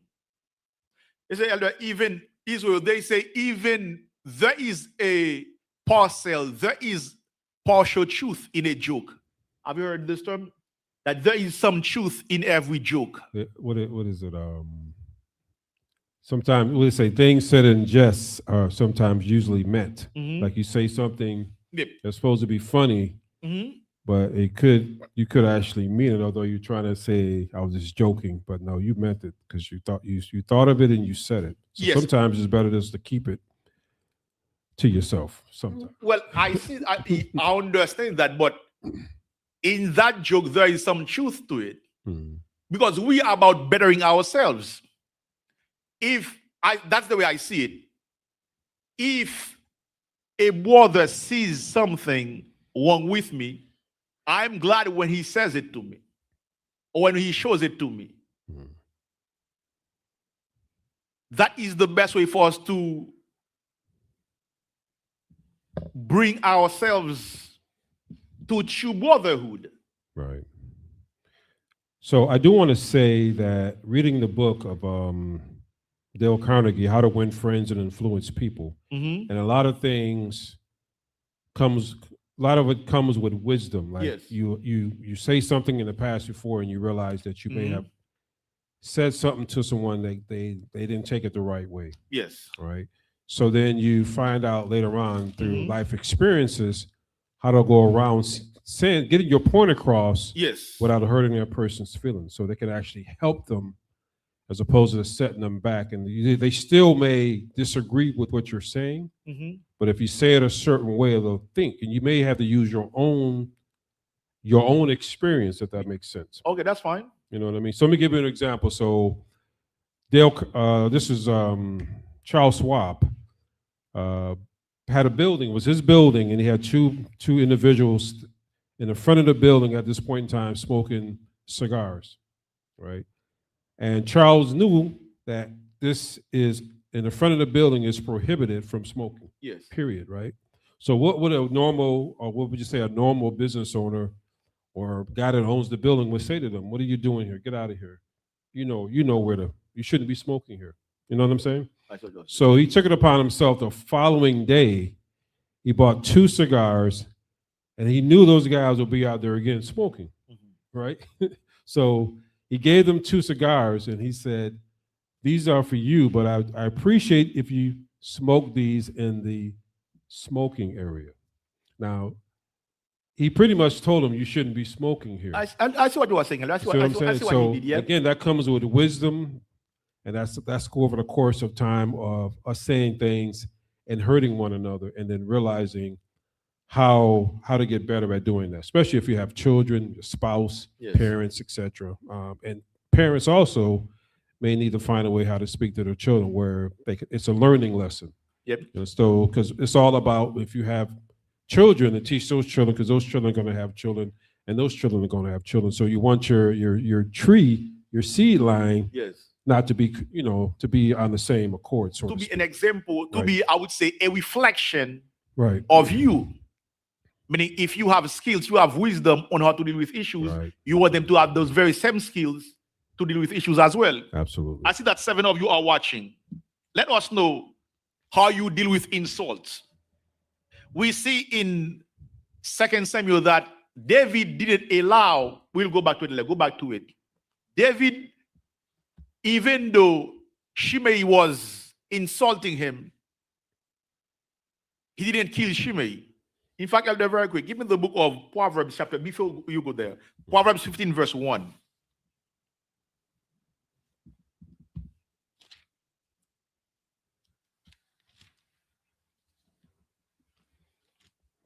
S1: They say, Elder, even Israel, they say even there is a there is partial truth in a joke. Have you heard this term? That there is some truth in every joke.
S2: What is it? Sometimes we say things said in jest are sometimes usually meant. Like you say something that's supposed to be funny, but you could actually mean it. Although you're trying to say I was just joking, but no, you meant it because you thought of it and you said it. So
S1: Yes.
S2: sometimes it's better just to keep it to yourself. Sometimes.
S1: Well, I understand that, but in that joke there is some truth to it because we are about bettering ourselves. That's the way I see it. If a brother sees something wrong with me, I'm glad when he says it to me or when he shows it to me. That is the best way for us to bring ourselves to true brotherhood.
S2: Right. So I do want to say that reading the book of Dale Carnegie, How to Win Friends and Influence People, and a lot of things comes with wisdom. Like
S1: Yes.
S2: you say something in the past before and you realize that you may have said something to someone they didn't take it the right way.
S1: Yes.
S2: Right. So then you find out later on through life experiences how to go around getting your point across without hurting that person's feelings, so they can actually help them as opposed to setting them back. And they still may disagree with what you're saying, but if you say it a certain way, they'll think, and you may have to use your own experience, if that makes sense.
S1: Okay, that's fine.
S2: You know what I mean? So let me give you an example. So this is Charles Schwab. Had a building, it was his building, and he had two individuals in the front of the building at this point in time smoking cigars, right? And Charles knew that this is in the front of the building is prohibited from smoking.
S1: Yes.
S2: Period, right? So what would a normal, or what would you say a normal business owner or guy that owns the building would say to them? What are you doing here? Get out of here. You know you shouldn't be smoking here. You know what I'm saying? So he took it upon himself the following day. He bought 2 cigars, and he knew those guys would be out there again smoking, right? So he gave them 2 cigars, and he said, "These are for you, but I appreciate if you smoke these in the smoking area." Now, he pretty much told him you shouldn't be smoking here.
S1: I see what you were saying. That's what
S2: I'm saying. So
S1: he did. Yep.
S2: Again, that comes with wisdom, and that's over the course of time of us saying things and hurting one another, and then realizing how to get better at doing that, especially if you have children, your spouse, parents, etc. And parents also may need to find a way how to speak to their children where it's a learning lesson.
S1: Yep.
S2: So because it's all about, if you have children, to teach those children, because those children are going to have children, and those children are going to have children. So you want your tree, your seed line, not to be, to be on the same accord. So
S1: to be an example, to be, I would say, a reflection
S2: of
S1: you. Meaning, if you have skills, you have wisdom on how to deal with issues, you want them to have those very same skills to deal with issues as well.
S2: Absolutely.
S1: I see that 7 of you are watching. Let us know how you deal with insults. We see in 2 Samuel that David didn't allow, we'll go back to it, let's go back to it. David, even though Shimei was insulting him, he didn't kill Shimei. In fact, I'll do very quick. Give me the book of Proverbs chapter, before you go there. Proverbs 15 verse 1.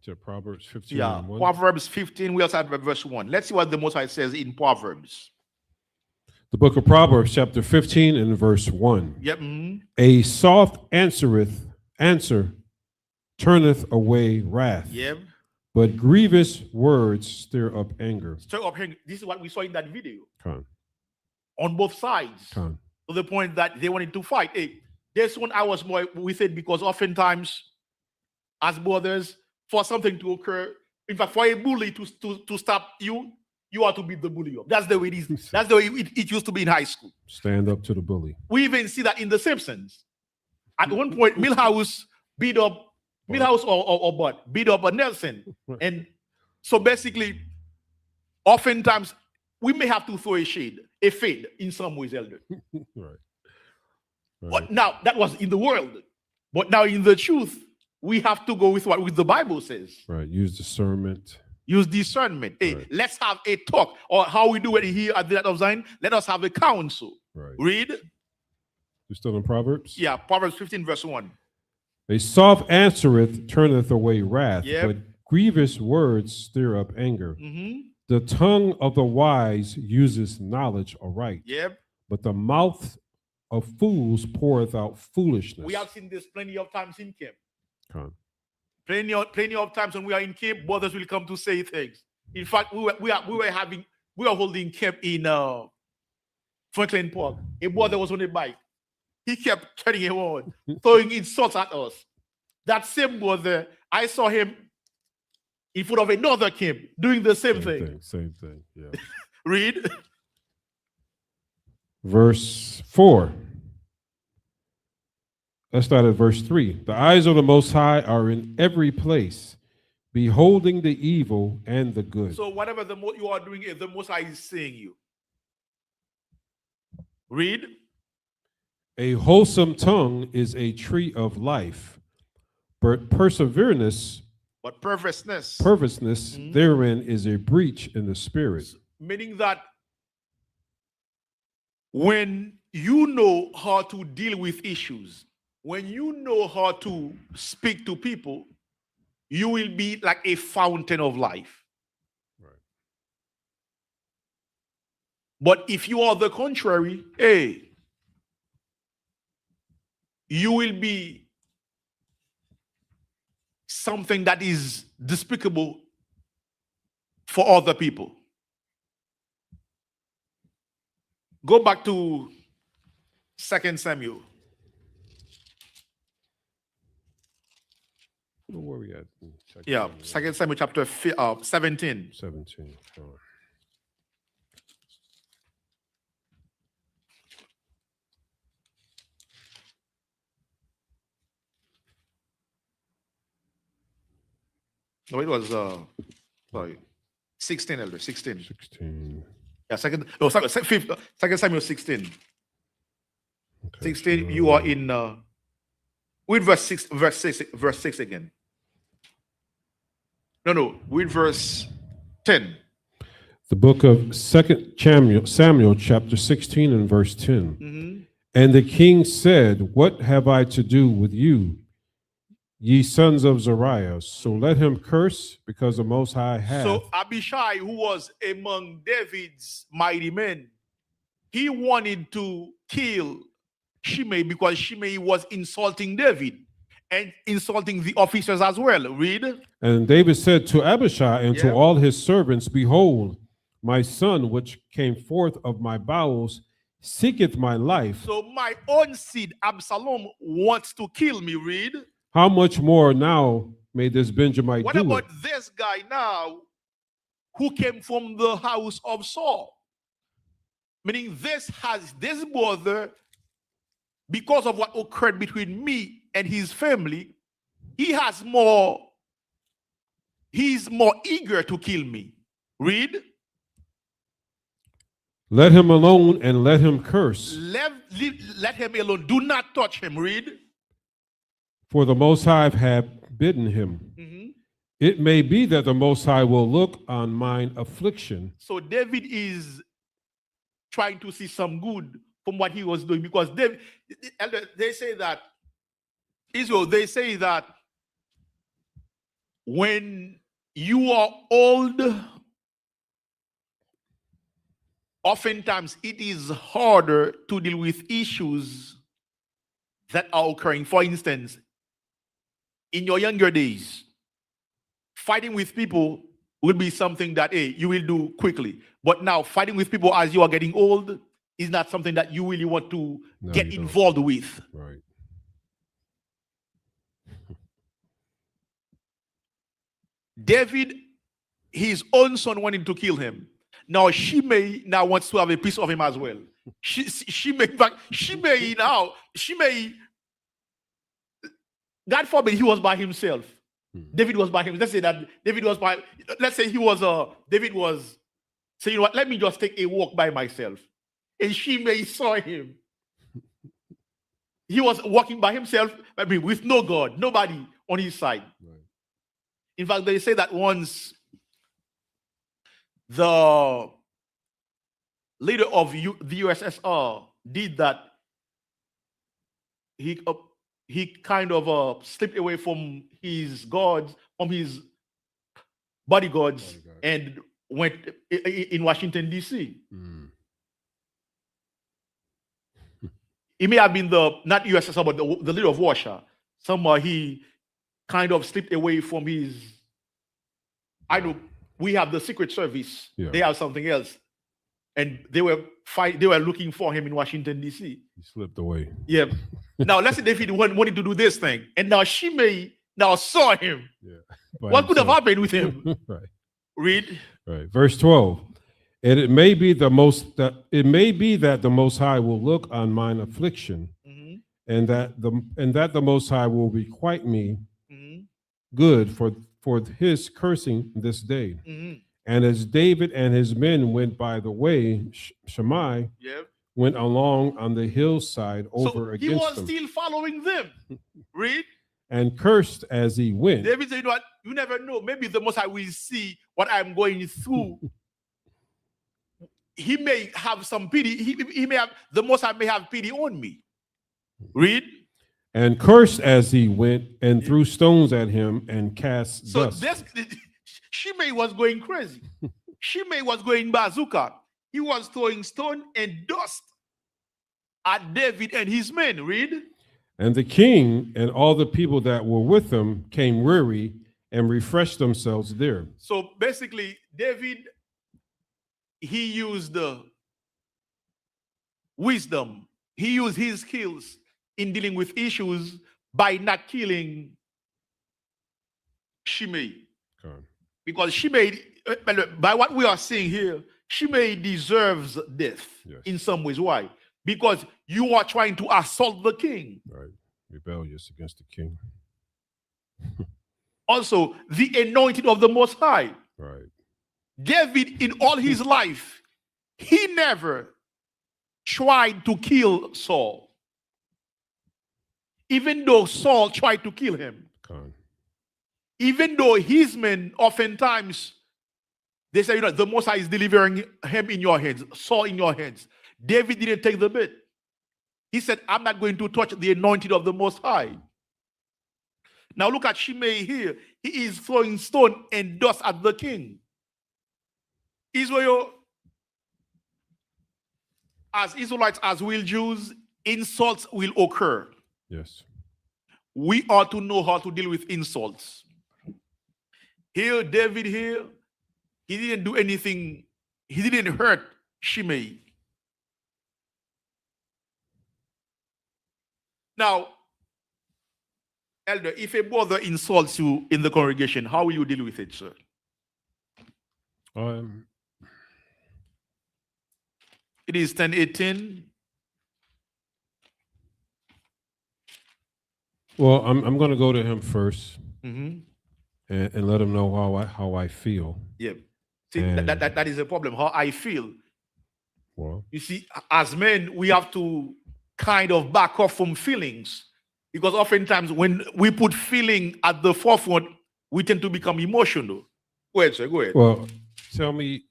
S2: So Proverbs 15
S1: Yeah,
S2: and 1.
S1: Proverbs 15, we also have verse 1. Let's see what the Most High says in Proverbs.
S2: The book of Proverbs chapter 15 and verse 1.
S1: Yep.
S2: A soft answer turneth away wrath.
S1: Yep.
S2: But grievous words stir up anger.
S1: Stir up anger. This is what we saw in that video.
S2: Con.
S1: On both sides.
S2: Con.
S1: To the point that they wanted to fight. Hey, this one I was more with it because oftentimes, as brothers, for something to occur, In fact, for a bully to stop you, you are to beat the bully up. That's the way it is. That's the way it used to be in high school.
S2: Stand up to the bully.
S1: We even see that in The Simpsons. At one point, Milhouse beat up Milhouse or Bud beat up a Nelson, and so basically, oftentimes we may have to throw a fade in some ways, Elder.
S2: Right.
S1: But now that was in the world, but now in the truth, we have to go with what the Bible says.
S2: Right. Use discernment.
S1: Use discernment. Hey,
S2: Right.
S1: let's have a talk, or how we do it here at the Light of Zion. Let us have a council.
S2: Right.
S1: Read.
S2: You're still in Proverbs?
S1: Yeah, Proverbs 15, verse 1.
S2: A soft answereth turneth away wrath,
S1: Yep.
S2: but grievous words stir up anger.
S1: Mm-hmm.
S2: The tongue of the wise uses knowledge aright,
S1: Yep.
S2: but the mouth of fools poureth out foolishness.
S1: We have seen this plenty of times in camp.
S2: Come on.
S1: Plenty of times when we are in camp, brothers will come to say things. In fact, we were holding camp in Franklin Park. A brother was on a bike. He kept turning around, throwing insults at us. That same brother, I saw him in front of another camp doing the same thing.
S2: Same thing. Yeah.
S1: Read.
S2: Verse 4. Let's start at verse 3. The eyes of the Most High are in every place, beholding the evil and the good.
S1: So whatever you are doing, the Most High is seeing you. Read.
S2: A wholesome tongue is a tree of life, but perverseness therein is a breach in the spirit.
S1: Meaning that when you know how to deal with issues, when you know how to speak to people, you will be like a fountain of life.
S2: Right.
S1: But if you are the contrary, hey, you will be something that is despicable for other people. Go back to 2 Samuel.
S2: Where we at?
S1: Yeah, 2 Samuel chapter 17.
S2: 17. All right.
S1: No, it was sorry, 16, Elder, 16.
S2: 16.
S1: Yeah, second Samuel 16.
S2: Okay,
S1: 16,
S2: so-
S1: you are in with verse 6 again. No, with verse 10.
S2: The book of 2 Samuel chapter 16 and verse 10.
S1: Mm-hmm.
S2: And the king said, what have I to do with you, ye sons of Zariah? So let him curse, because the Most High hath.
S1: So Abishai, who was among David's mighty men, he wanted to kill Shimei because Shimei was insulting David and insulting the officers as well. Read.
S2: And David said to Abishai and to
S1: Yeah.
S2: all his servants, behold, my son, which came forth of my bowels, seeketh my life.
S1: So my own seed, Absalom, wants to kill me. Read.
S2: How much more now may this Benjamite
S1: What
S2: do
S1: about
S2: it?
S1: this guy now who came from the house of Saul? Meaning this brother, because of what occurred between me and his family, he's more eager to kill me. Read.
S2: Let him alone and let him curse.
S1: Let him alone. Do not touch him. Read.
S2: For the Most High hath bidden him.
S1: Mm-hmm.
S2: It may be that the Most High will look on mine affliction.
S1: So David is trying to see some good from what he was doing, because they say that Israel, they say that when you are old, oftentimes it is harder to deal with issues that are occurring. For instance, in your younger days, fighting with people will be something that, hey, you will do quickly. But now fighting with people as you are getting old is not something that you really want to get involved with.
S2: Right.
S1: David his own son wanting to kill him. Now Shimei now wants to have a piece of him as well. Shimei, God forbid he was by himself. David was by him. Let's say that David was by, let's say he was David was saying, you know what, let me just take a walk by myself. And Shimei saw him. He was walking by himself, I mean, with no God, nobody on his side. Right. In fact, they say that once the leader of the USSR did that, he kind of slipped away from his guards, from his bodyguards, and went in Washington, D.C. He may have been not USSR, but the leader of Russia. Somehow he kind of slipped away from his, I know we have the Secret Service. Yeah. They have something else. And they were looking for him in Washington, D.C.
S2: He slipped away.
S1: Yeah. Now, let's say David wanted to do this thing. And now Shimei now saw him. Yeah. What could have happened with him?
S2: Right.
S1: Read.
S2: Right. Verse 12. And it may be that the Most High will look on mine affliction, and that the Most High will requite me good for his cursing this day. And as David and his men went by the way, Shimei went along on the hillside over against them.
S1: He was still following them. Read.
S2: And cursed as he went.
S1: David said, you know what? You never know. Maybe the Most High will see what I'm going through. He may have some pity. He may have, the Most High may have pity on me. Read.
S2: And cursed as he went, and threw stones at him, and cast dust.
S1: So Shimei was going crazy. Shimei was going bazooka. He was throwing stone and dust at David and his men. Read.
S2: And the king and all the people that were with him came weary and refreshed themselves there.
S1: So basically, David, he used the wisdom. He used his skills in dealing with issues by not killing Shimei. Okay. Because Shimei, by what we are seeing here, Shimei deserves death in some ways. Why? Because you are trying to assault the king.
S2: Right. Rebellious against the king.
S1: Also, the anointed of the Most High.
S2: Right.
S1: David, in all his life, he never tried to kill Saul. Even though Saul tried to kill him. Even though his men oftentimes, they say, you know, the Most High is delivering him in your hands, Saul in your hands. David didn't take the bait. He said, I'm not going to touch the anointed of the Most High. Now look at Shimei here. He is throwing stone and dust at the king. Israel, as Israelites, as will Jews, insults will occur.
S2: Yes.
S1: We ought to know how to deal with insults. Here, David here, he didn't do anything. He didn't hurt Shimei. Now, elder, if a brother insults you in the congregation, how will you deal with it, sir? It is 10:18.
S2: Well, I'm going to go to him first and let him know how I feel.
S1: Yeah. See, that is a problem, how I feel.
S2: Well,
S1: you see, as men, we have to kind of back off from feelings, because oftentimes when we put feeling at the forefront, we tend to become emotional. Go ahead, sir. Go ahead.
S2: Well, tell me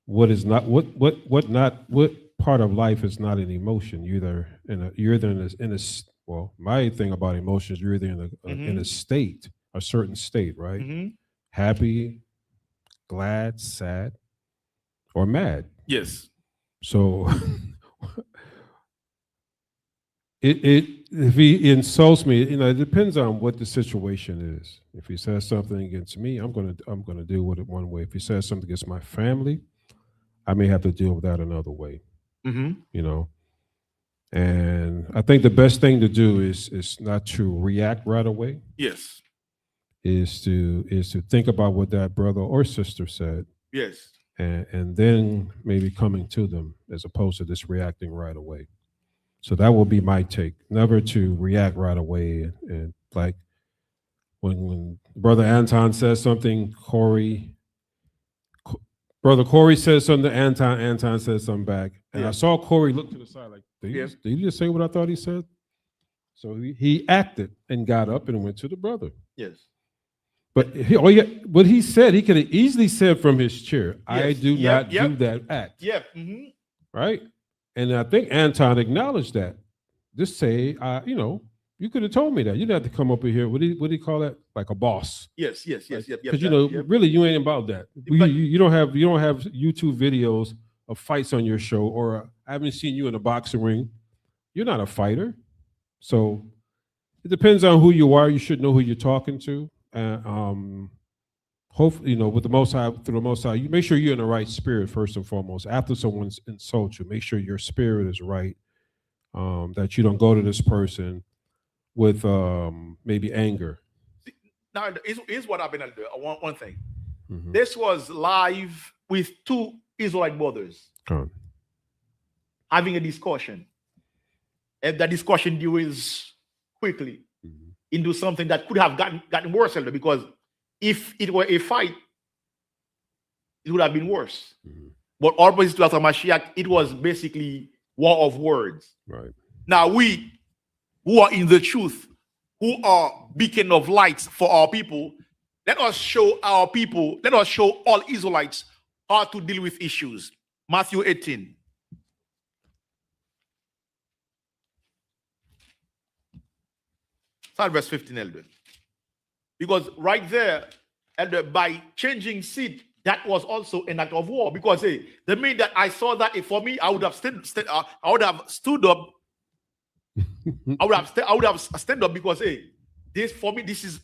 S2: what is not what part of life is not an emotion. You're either in a well, my thing about emotions, you're either in a state, a certain state, right? Happy, glad, sad, or mad.
S1: Yes.
S2: So if he insults me, you know, it depends on what the situation is. If he says something against me, I'm gonna deal with it one way. If he says something against my family, I may have to deal with that another way. You know, and I think the best thing to do is not to react right away.
S1: Yes.
S2: is to think about what that brother or sister said,
S1: Yes.
S2: and then maybe coming to them as opposed to just reacting right away. So that will be my take. Never to react right away, and like when Brother Anton says something, Brother Corey says something to Anton, Anton says something back. And I
S1: Yeah.
S2: saw Corey look to the side like,
S1: Yeah.
S2: did you just say what I thought he said? So he acted and got up and went to the brother.
S1: Yes.
S2: But what he said, he could have easily said from his chair, I
S1: Yes.
S2: do
S1: Yep,
S2: not
S1: yep.
S2: do that act.
S1: Yeah.
S2: Right? And I think Anton acknowledged that. Just say, you could have told me that. You didn't have to come up in here. What do you call that? Like a boss.
S1: Yes. Yes. Yes. Yep.
S2: Because
S1: Yep.
S2: really, you ain't about that.
S1: But-
S2: You don't have YouTube videos of fights on your show, or I haven't seen you in a boxing ring. You're not a fighter, so it depends on who you are. You should know who you're talking to. Hopefully, with the Most High, through the Most High, you make sure you're in the right spirit first and foremost. After someone insults you, make sure your spirit is right. That you don't go to this person with maybe anger.
S1: Now, here's what happened. One thing.
S2: Mhm.
S1: This was live with two Israelite brothers
S2: Come
S1: having a discussion. And that discussion deals quickly
S2: Mhm.
S1: into something that could have gotten worse, Elder, because if it were a fight, it would have been worse.
S2: Mhm.
S1: But opposite to after Mashiach, it was basically war of words.
S2: Right.
S1: Now we who are in the truth, who are beacon of lights for our people, let us show our people, let us show all Israelites how to deal with issues. Matthew 18. Start verse 15, Elder. Because right there, Elder, by changing seat, that was also an act of war. Because the minute that I saw that, for me, I would have stood up. I would have stand up because this for me, this is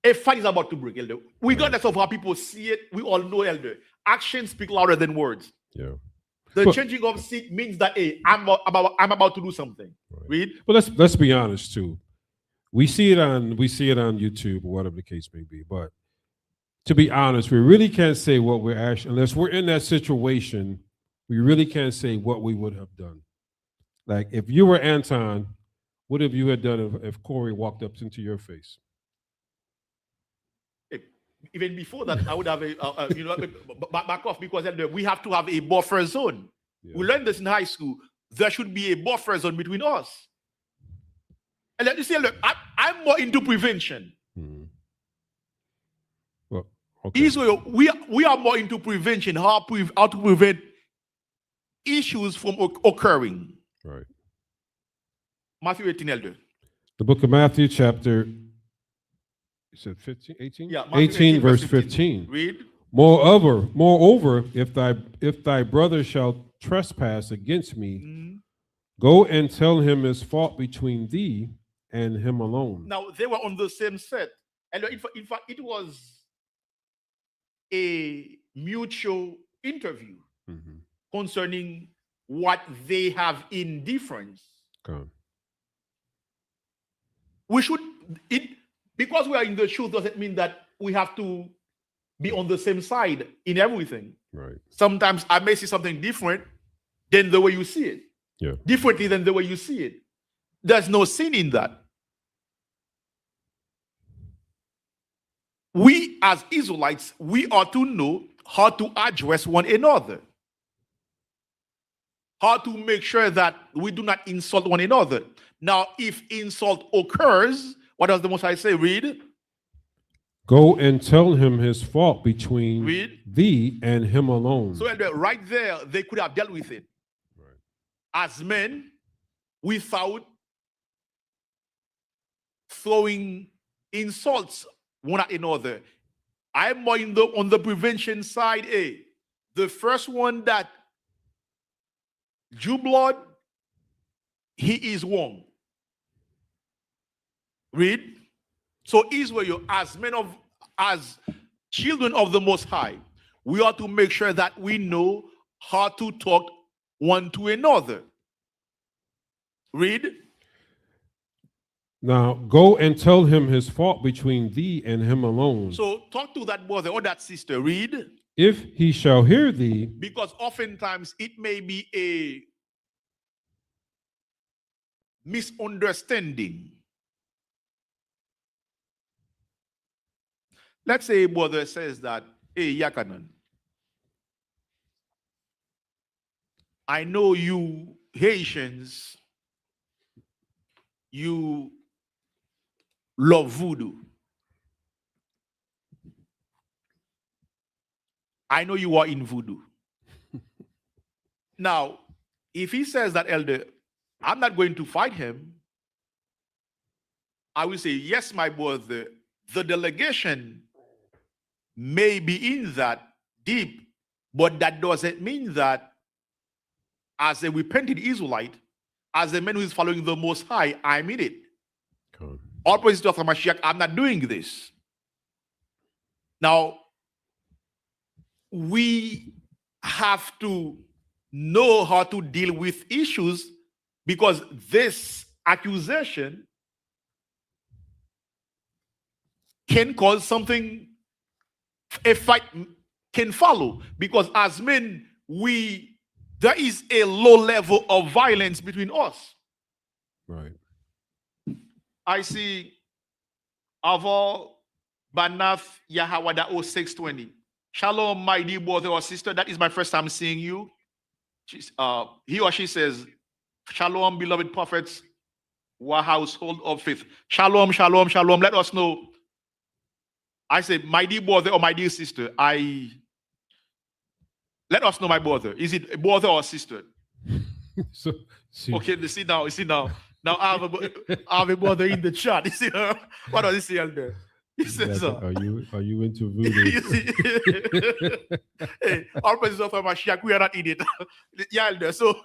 S1: a fight is about to break, Elder. Regardless of how people see it, we all know, Elder. Actions speak louder than words.
S2: Yeah.
S1: The changing of seat means that I'm about to do something.
S2: Right.
S1: Read.
S2: But let's be honest too. We see it on YouTube or whatever the case may be. But to be honest, we really can't say what we're actually, unless we're in that situation, we really can't say what we would have done. Like if you were Anton, what have you had done if Corey walked up into your face?
S1: Even before that, I would have back off, because we have to have a buffer zone.
S2: Yeah.
S1: We learned this in high school. There should be a buffer zone between us. And let me say, look, I'm more into prevention.
S2: Mhm. Well, okay.
S1: Israel, we are more into prevention, how to prevent issues from occurring.
S2: Right.
S1: Matthew 18, Elder.
S2: The book of Matthew, chapter, you said 15, 18?
S1: Yeah, Matthew
S2: 18, verse 15.
S1: Read.
S2: Moreover, if thy brother shall trespass against me, go and tell him his fault between thee and him alone.
S1: Now, they were on the same set. And in fact, it was a mutual interview
S2: Mhm.
S1: concerning what they have in difference.
S2: Okay.
S1: We should, because we are in the truth, doesn't mean that we have to be on the same side in everything.
S2: Right.
S1: Sometimes I may see something different than the way you see it.
S2: Yeah.
S1: Differently than the way you see it. There's no sin in that. We as Israelites, we are to know how to address one another. How to make sure that we do not insult one another. Now, if insult occurs, what does the Most High say? Read.
S2: Go and tell him his fault between
S1: Read.
S2: thee and him alone.
S1: So right there, they could have dealt with it.
S2: Right.
S1: As men, without throwing insults one at another. I'm more on the prevention side. The first one that drew blood, he is wrong. Read. So Israel, as children of the Most High, we ought to make sure that we know how to talk one to another. Read.
S2: Now go and tell him his fault between thee and him alone.
S1: So talk to that brother or that sister. Read.
S2: If he shall hear thee,
S1: Because oftentimes it may be a misunderstanding. Let's say a brother says that, hey, Yakanan, I know you Haitians, you love voodoo. I know you are in voodoo. Now, if he says that, elder, I'm not going to fight him, I will say, yes, my brother, the delegation may be in that deep, but that doesn't mean that as a repentant Israelite, as a man who is following the Most High, I'm in it.
S2: Cool.
S1: All praise to Mashiach, I'm not doing this. Now, we have to know how to deal with issues because this accusation can cause something, a fight can follow. Because as men, there is a low level of violence between us.
S2: Right.
S1: I see Aval Banath Yahawada 0620. Shalom, my dear brother or sister. That is my first time seeing you. He or she says, Shalom, beloved prophets, wa household of faith. Shalom, shalom, shalom. Let us know. I said, my dear brother or my dear sister, let us know, my brother. Is it a brother or sister?
S2: So, see,
S1: Okay, you see now. Now I have a brother in the chat. You see, what does he say, elder? He says,
S2: are you into voodoo?
S1: you see, hey, our president of Mashiach, we are not in it. Yeah, elder. So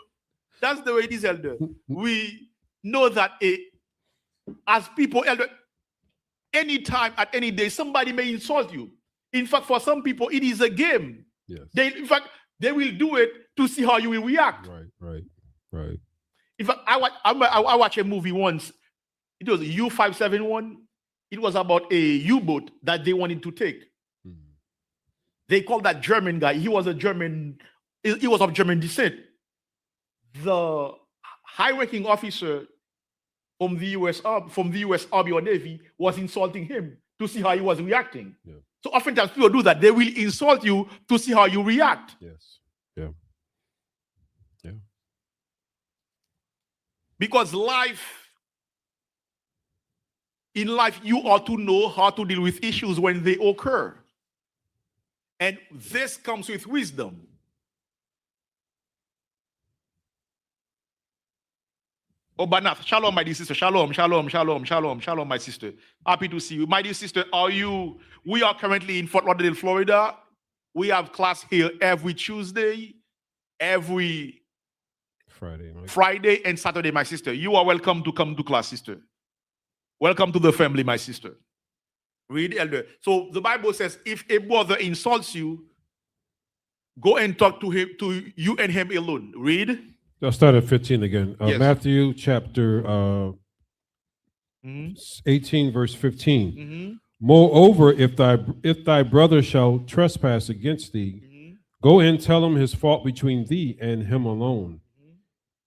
S1: that's the way it is, elder. We know that as people, elder, anytime at any day, somebody may insult you. In fact, for some people, it is a game.
S2: Yes.
S1: In fact, they will do it to see how you will react.
S2: Right.
S1: In fact, I watched a movie once. It was U-571. It was about a U-boat that they wanted to take. Mm-hmm. They called that German guy. He was of German descent. The high-ranking officer from the U.S. Army or Navy was insulting him to see how he was reacting. Yeah. So oftentimes people do that. They will insult you to see how you react.
S2: Yes. Yeah.
S1: Because in life, you ought to know how to deal with issues when they occur. And this comes with wisdom. Oh, Banath, shalom, my dear sister. Shalom, my sister. Happy to see you. My dear sister, we are currently in Fort Lauderdale, Florida. We have class here every Tuesday, every Friday and Saturday, my sister. You are welcome to come to class, sister. Welcome to the family, my sister. Read, elder. So the Bible says, if a brother insults you, go and talk to him, to you and him alone. Read.
S2: I'll start at 15 again.
S1: Yes.
S2: Matthew chapter 18, verse 15.
S1: Mm-hmm.
S2: Moreover, if thy brother shall trespass against thee, go and tell him his fault between thee and him alone.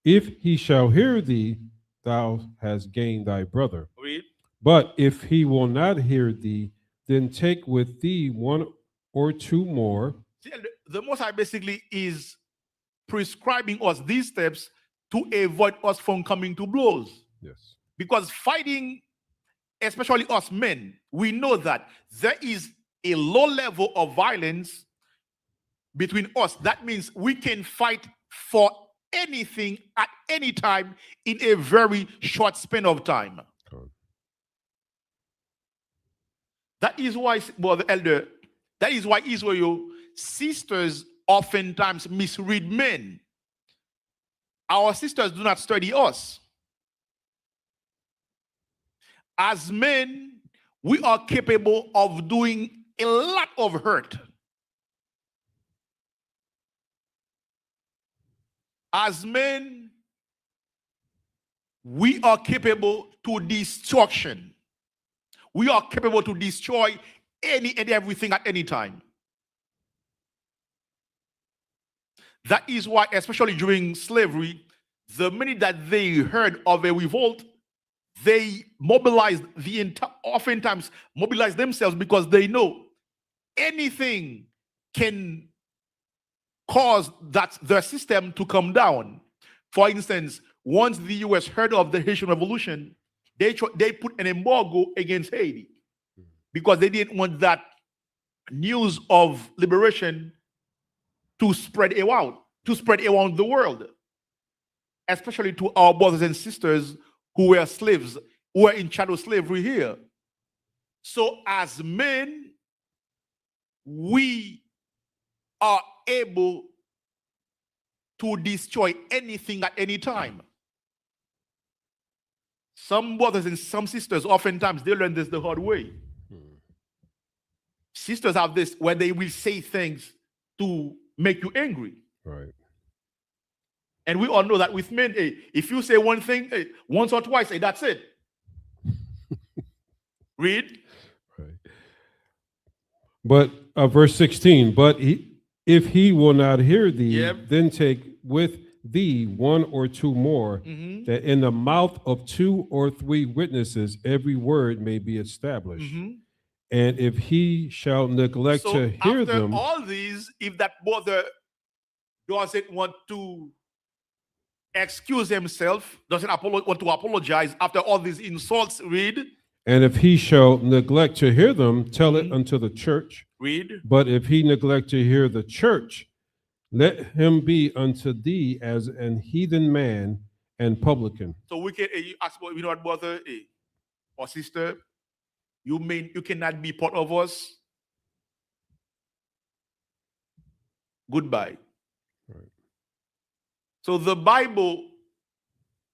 S2: If he shall hear thee, thou hast gained thy brother.
S1: Read.
S2: But if he will not hear thee, then take with thee one or two more.
S1: See, the Most High basically is prescribing us these steps to avoid us from coming to blows.
S2: Yes.
S1: Because fighting, especially us men, we know that there is a low level of violence between us. That means we can fight for anything at any time in a very short span of time.
S2: Good.
S1: That is why, brother elder, that is why Israel sisters oftentimes misread men. Our sisters do not study us. As men, we are capable of doing a lot of hurt. As men, we are capable to destruction. We are capable to destroy any and everything at any time. That is why, especially during slavery, the minute that they heard of a revolt, they mobilized oftentimes mobilize themselves, because they know anything can cause their system to come down. For instance, once the US heard of the Haitian Revolution, they put an embargo against Haiti because they didn't want that news of liberation to spread around the world, especially to our brothers and sisters who were slaves, who were in chattel slavery here. So as men, we are able to destroy anything at any time. Some brothers and some sisters, oftentimes, they learn this the hard way. Sisters have this where they will say things to make you angry.
S2: Right.
S1: And we all know that with men, hey, if you say one thing, hey, once or twice, hey, that's it. Read.
S2: Right. But verse 16, but if he will not hear thee, then take with thee one or two more, that in the mouth of 2 or 3 witnesses every word may be established. And if he shall neglect to hear them,
S1: all these, if that brother doesn't want to excuse himself, doesn't want to apologize after all these insults, read.
S2: And if he shall neglect to hear them, tell it unto the church.
S1: Read.
S2: But if he neglect to hear the church, let him be unto thee as an heathen man and publican.
S1: So we can ask, you know what, brother or sister, you cannot be part of us. Goodbye.
S2: Right.
S1: So the Bible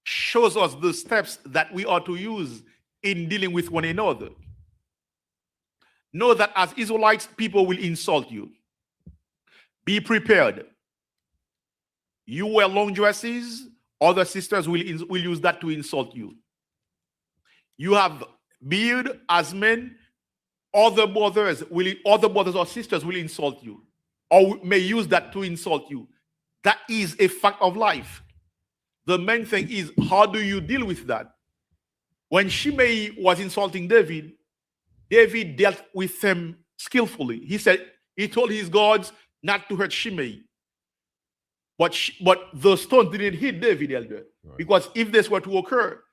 S1: shows us the steps that we are to use in dealing with one another. Know that as Israelites, people will insult you. Be prepared. You wear long dresses, other sisters will use that to insult you. You have beard as men, other brothers or sisters will insult you, or may use that to insult you. That is a fact of life. The main thing is, how do you deal with that? When Shimei was insulting David, David dealt with him skillfully. He told his guards not to hurt Shimei. But the stone didn't hit David, elder. Right. Because if this were to occur,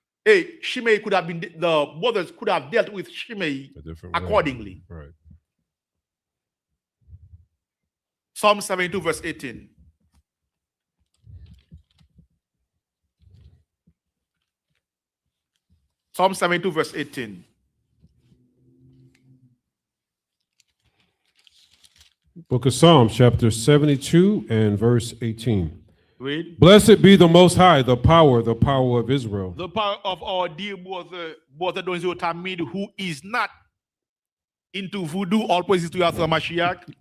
S1: Shimei the brothers could have dealt with Shimei accordingly.
S2: Right.
S1: Psalm 72, verse 18. Psalm 72, verse 18.
S2: Book of Psalms, chapter 72 and verse 18.
S1: Read.
S2: Blessed be the Most High, the power of Israel.
S1: The power of our dear brother Donzio Tamid, who is not into voodoo. All praises to Yahweh Mashiach.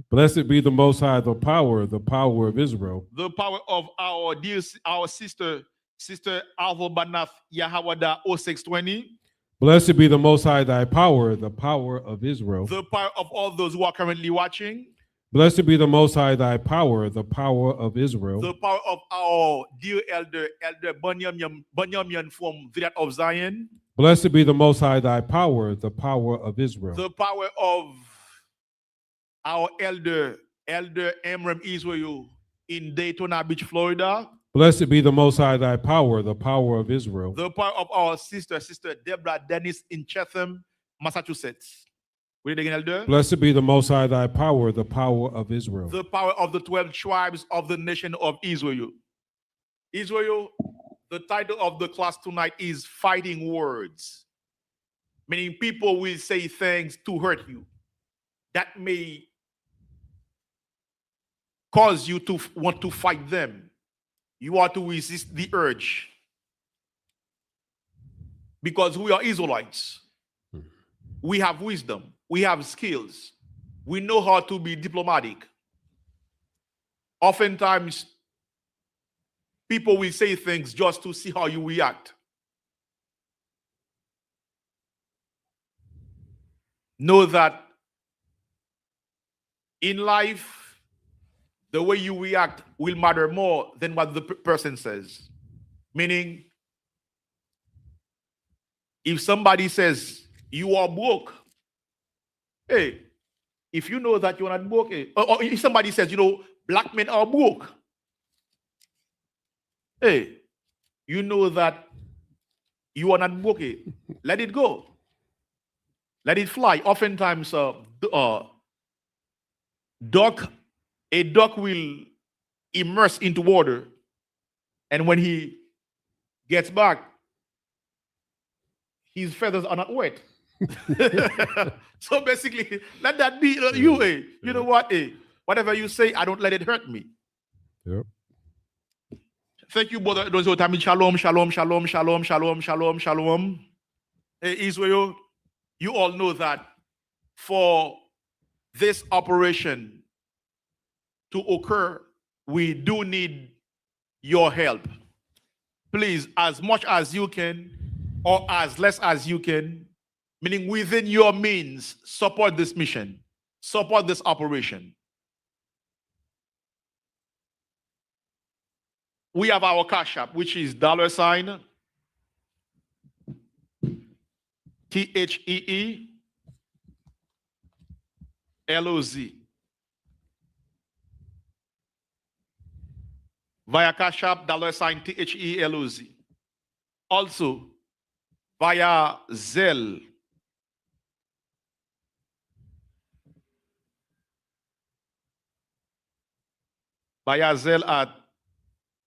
S2: Blessed be the Most High, the power of Israel.
S1: The power of our sister Alva Banath Yahawada 0620.
S2: Blessed be the Most High, thy power, the power of Israel.
S1: The power of all those who are currently watching.
S2: Blessed be the Most High, thy power, the power of Israel.
S1: The power of our dear elder Bunyamin from Virat of Zion.
S2: Blessed be the Most High, thy power, the power of Israel.
S1: The power of our elder Amram Israel in Daytona Beach, Florida.
S2: Blessed be the Most High, thy power, the power of Israel.
S1: The power of our sister Deborah Dennis in Chatham, Massachusetts. Read it again, elder.
S2: Blessed be the Most High, thy power, the power of Israel.
S1: The power of the 12 tribes of the nation of Israel. Israel, the title of the class tonight is Fighting Words. Meaning people will say things to hurt you that may cause you to want to fight them. You are to resist the urge. Because we are Israelites. We have wisdom. We have skills. We know how to be diplomatic. Oftentimes, people will say things just to see how you react. know that in life, the way you react will matter more than what the person says. Meaning, if somebody says you are broke, hey, if you know that you're not broke, or if somebody says, black men are broke, hey, you know that you are not broke. Let it go. Let it fly. Oftentimes, a duck will immerse into water, and when he gets back, his feathers are not wet. So basically, let that be you. You know what? Whatever you say, I don't let it hurt me.
S2: Yep.
S1: Thank you, brother. Those who tell me shalom, shalom, shalom, shalom, shalom, shalom, shalom. Israel, you all know that for this operation to occur, we do need your help. Please, as much as you can, or as less as you can, meaning within your means, support this mission, support this operation. We have our Cash App, which is $THEE LOZ. Via Cash App, $THEE LOZ. Also, via Zelle. Via Zelle at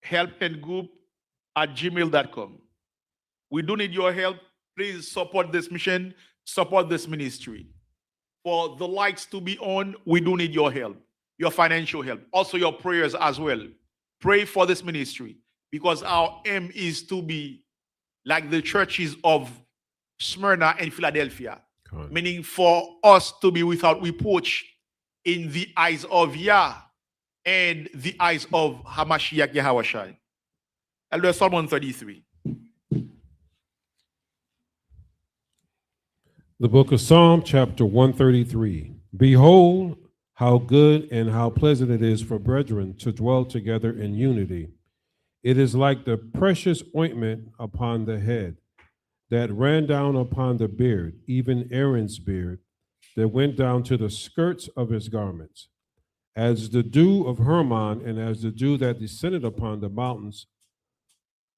S1: helpandgroup@gmail.com. We do need your help. Please support this mission, support this ministry. For the lights to be on, we do need your help, your financial help, also your prayers as well. Pray for this ministry, because our aim is to be like the churches of Smyrna and Philadelphia, meaning for us to be without reproach in the eyes of Yah and the eyes of Hamashiach Yahawashai. Elder Psalm 133.
S2: The book of Psalm, chapter 133. Behold, how good and how pleasant it is for brethren to dwell together in unity. It is like the precious ointment upon the head that ran down upon the beard, even Aaron's beard, that went down to the skirts of his garments, as the dew of Hermon, and as the dew that descended upon the mountains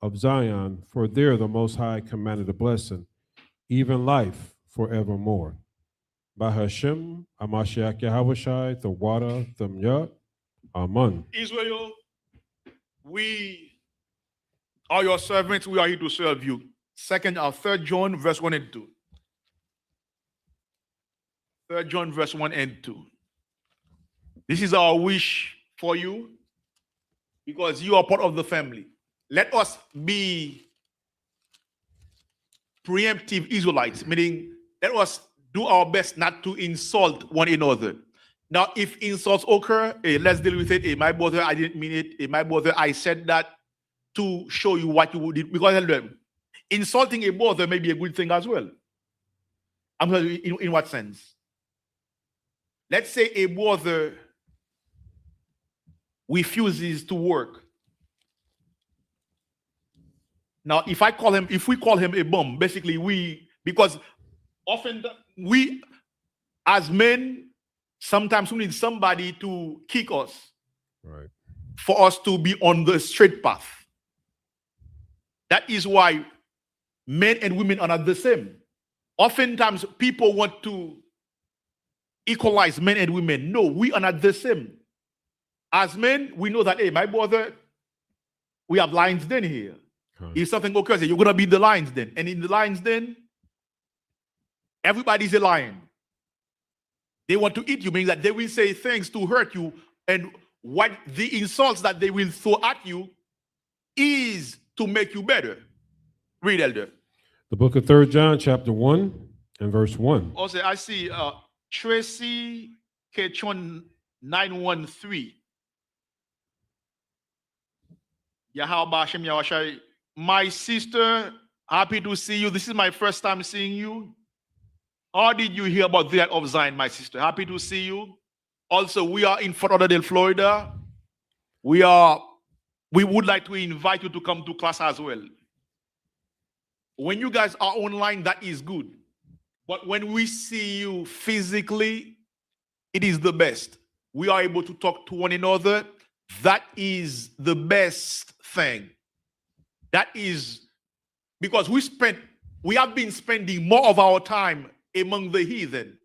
S2: of Zion, for there the Most High commanded a blessing, even life forevermore. Bahashem, Amashiach Yahawashai, the water, the Myat, Amen.
S1: Israel, we are your servants. We are here to serve you. 3 John, verse 1 and 2. 3 John, verse 1 and 2. This is our wish for you, because you are part of the family. Let us be preemptive Israelites, meaning let us do our best not to insult one another. Now, if insults occur, let's deal with it. My brother, I didn't mean it. My brother, I said that to show you what you did. Because insulting a brother may be a good thing as well. I'm going to in what sense? Let's say a brother refuses to work. Now, if we call him a bum, basically because often we, as men, sometimes we need somebody to kick us,
S2: right,
S1: for us to be on the straight path. That is why men and women are not the same. Oftentimes, people want to equalize men and women. No, we are not the same. As men, we know that, hey, my brother, we have lines den here. If something occurs, you're going to be the lion's den. And in the lion's den, everybody's a lion. They want to eat you, meaning that they will say things to hurt you. And what the insults that they will throw at you is to make you better. Read, Elder.
S2: The book of 3 John, chapter 1 and verse 1.
S1: Also, I see Tracy Kechon 913. Yahweh Bashem Yahweh. My sister, happy to see you. This is my first time seeing you. How did you hear about that of Zion, my sister? Happy to see you. Also, we are in Fort Lauderdale, Florida. We would like to invite you to come to class as well. When you guys are online, that is good. But when we see you physically, it is the best. We are able to talk to one another. That is the best thing. That is because we have been spending more of our time among the heathen.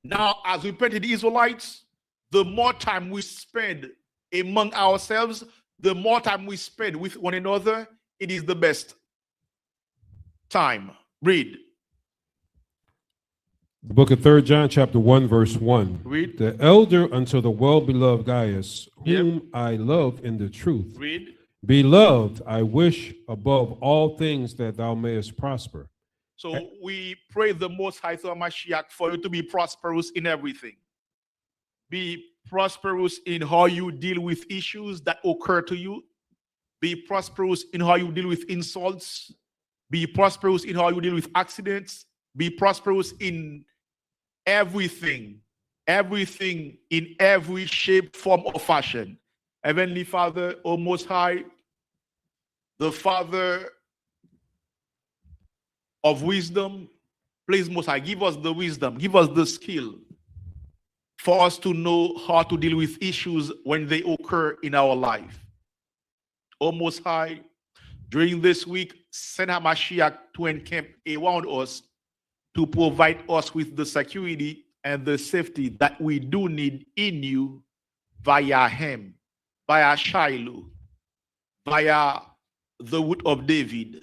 S1: Now, as we pray to the Israelites, the more time we spend among ourselves, the more time we spend with one another, it is the best time. Read.
S2: The book of 3 John, chapter 1, verse 1.
S1: Read.
S2: The elder unto the well-beloved Gaius, whom
S1: Yep.
S2: I love in the truth.
S1: Read.
S2: Beloved, I wish above all things that thou mayest prosper.
S1: So we pray the Most High through Mashiach for you to be prosperous in everything. Be prosperous in how you deal with issues that occur to you. Be prosperous in how you deal with insults. Be prosperous in how you deal with accidents. Be prosperous in everything in every shape, form, or fashion. Heavenly Father, O Most High, the Father of wisdom, please, Most High, give us the wisdom, give us the skill for us to know how to deal with issues when they occur in our life. O Most High, during this week, send HaMashiach to encamp around us to provide us with the security and the safety that we do need in you via him, via Shiloh, via the wood of David.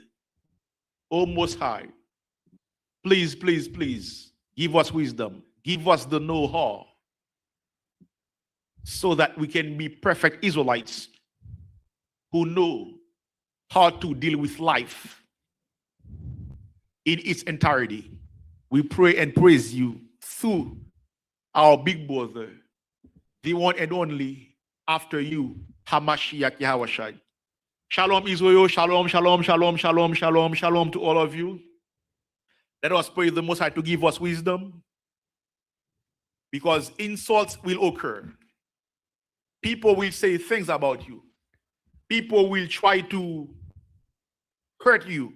S1: O Most High, please, please, please, give us wisdom. Give us the know-how so that we can be perfect Israelites who know how to deal with life in its entirety. We pray and praise you through our big brother, the one and only after you, HaMashiach Yahawashi. Shalom, Israel. Shalom, shalom, shalom, shalom, shalom, shalom to all of you. Let us pray the Most High to give us wisdom, because insults will occur. People will say things about you. People will try to hurt you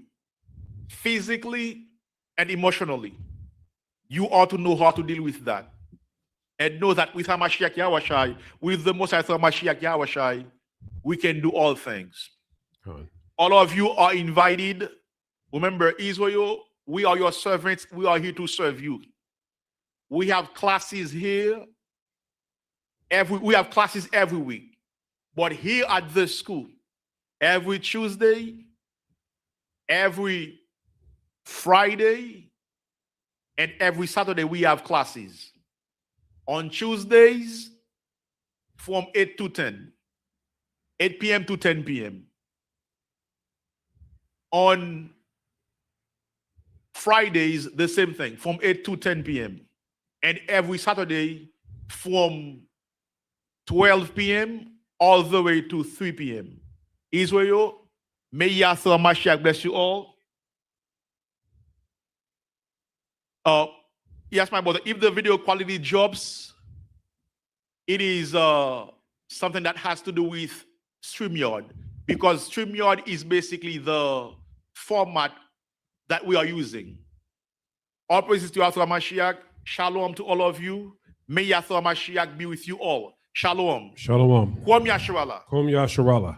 S1: physically and emotionally. You ought to know how to deal with that. And know that with HaMashiach Yahawashi, with the Most High HaMashiach Yahawashi, we can do all things. All of you are invited. Remember, Israel, we are your servants. We are here to serve you. We have classes here. We have classes every week. But here at the school, every Tuesday, every Friday, and every Saturday, we have classes. On Tuesdays, from 8 to 10, 8 p.m. to 10 p.m. On Fridays, the same thing, from 8 to 10 p.m. And every Saturday, from 12 p.m. all the way to 3 p.m. Israel, may Yahshua Mashiach bless you all. Yes, my brother, if the video quality drops, it is something that has to do with StreamYard, because StreamYard is basically the format that we are using. All praises to Yahshua Mashiach. Shalom to all of you. May Yahshua Mashiach be with you all. Shalom.
S2: Shalom.
S1: Kwam Yasharallah.
S2: Kom Yasharallah.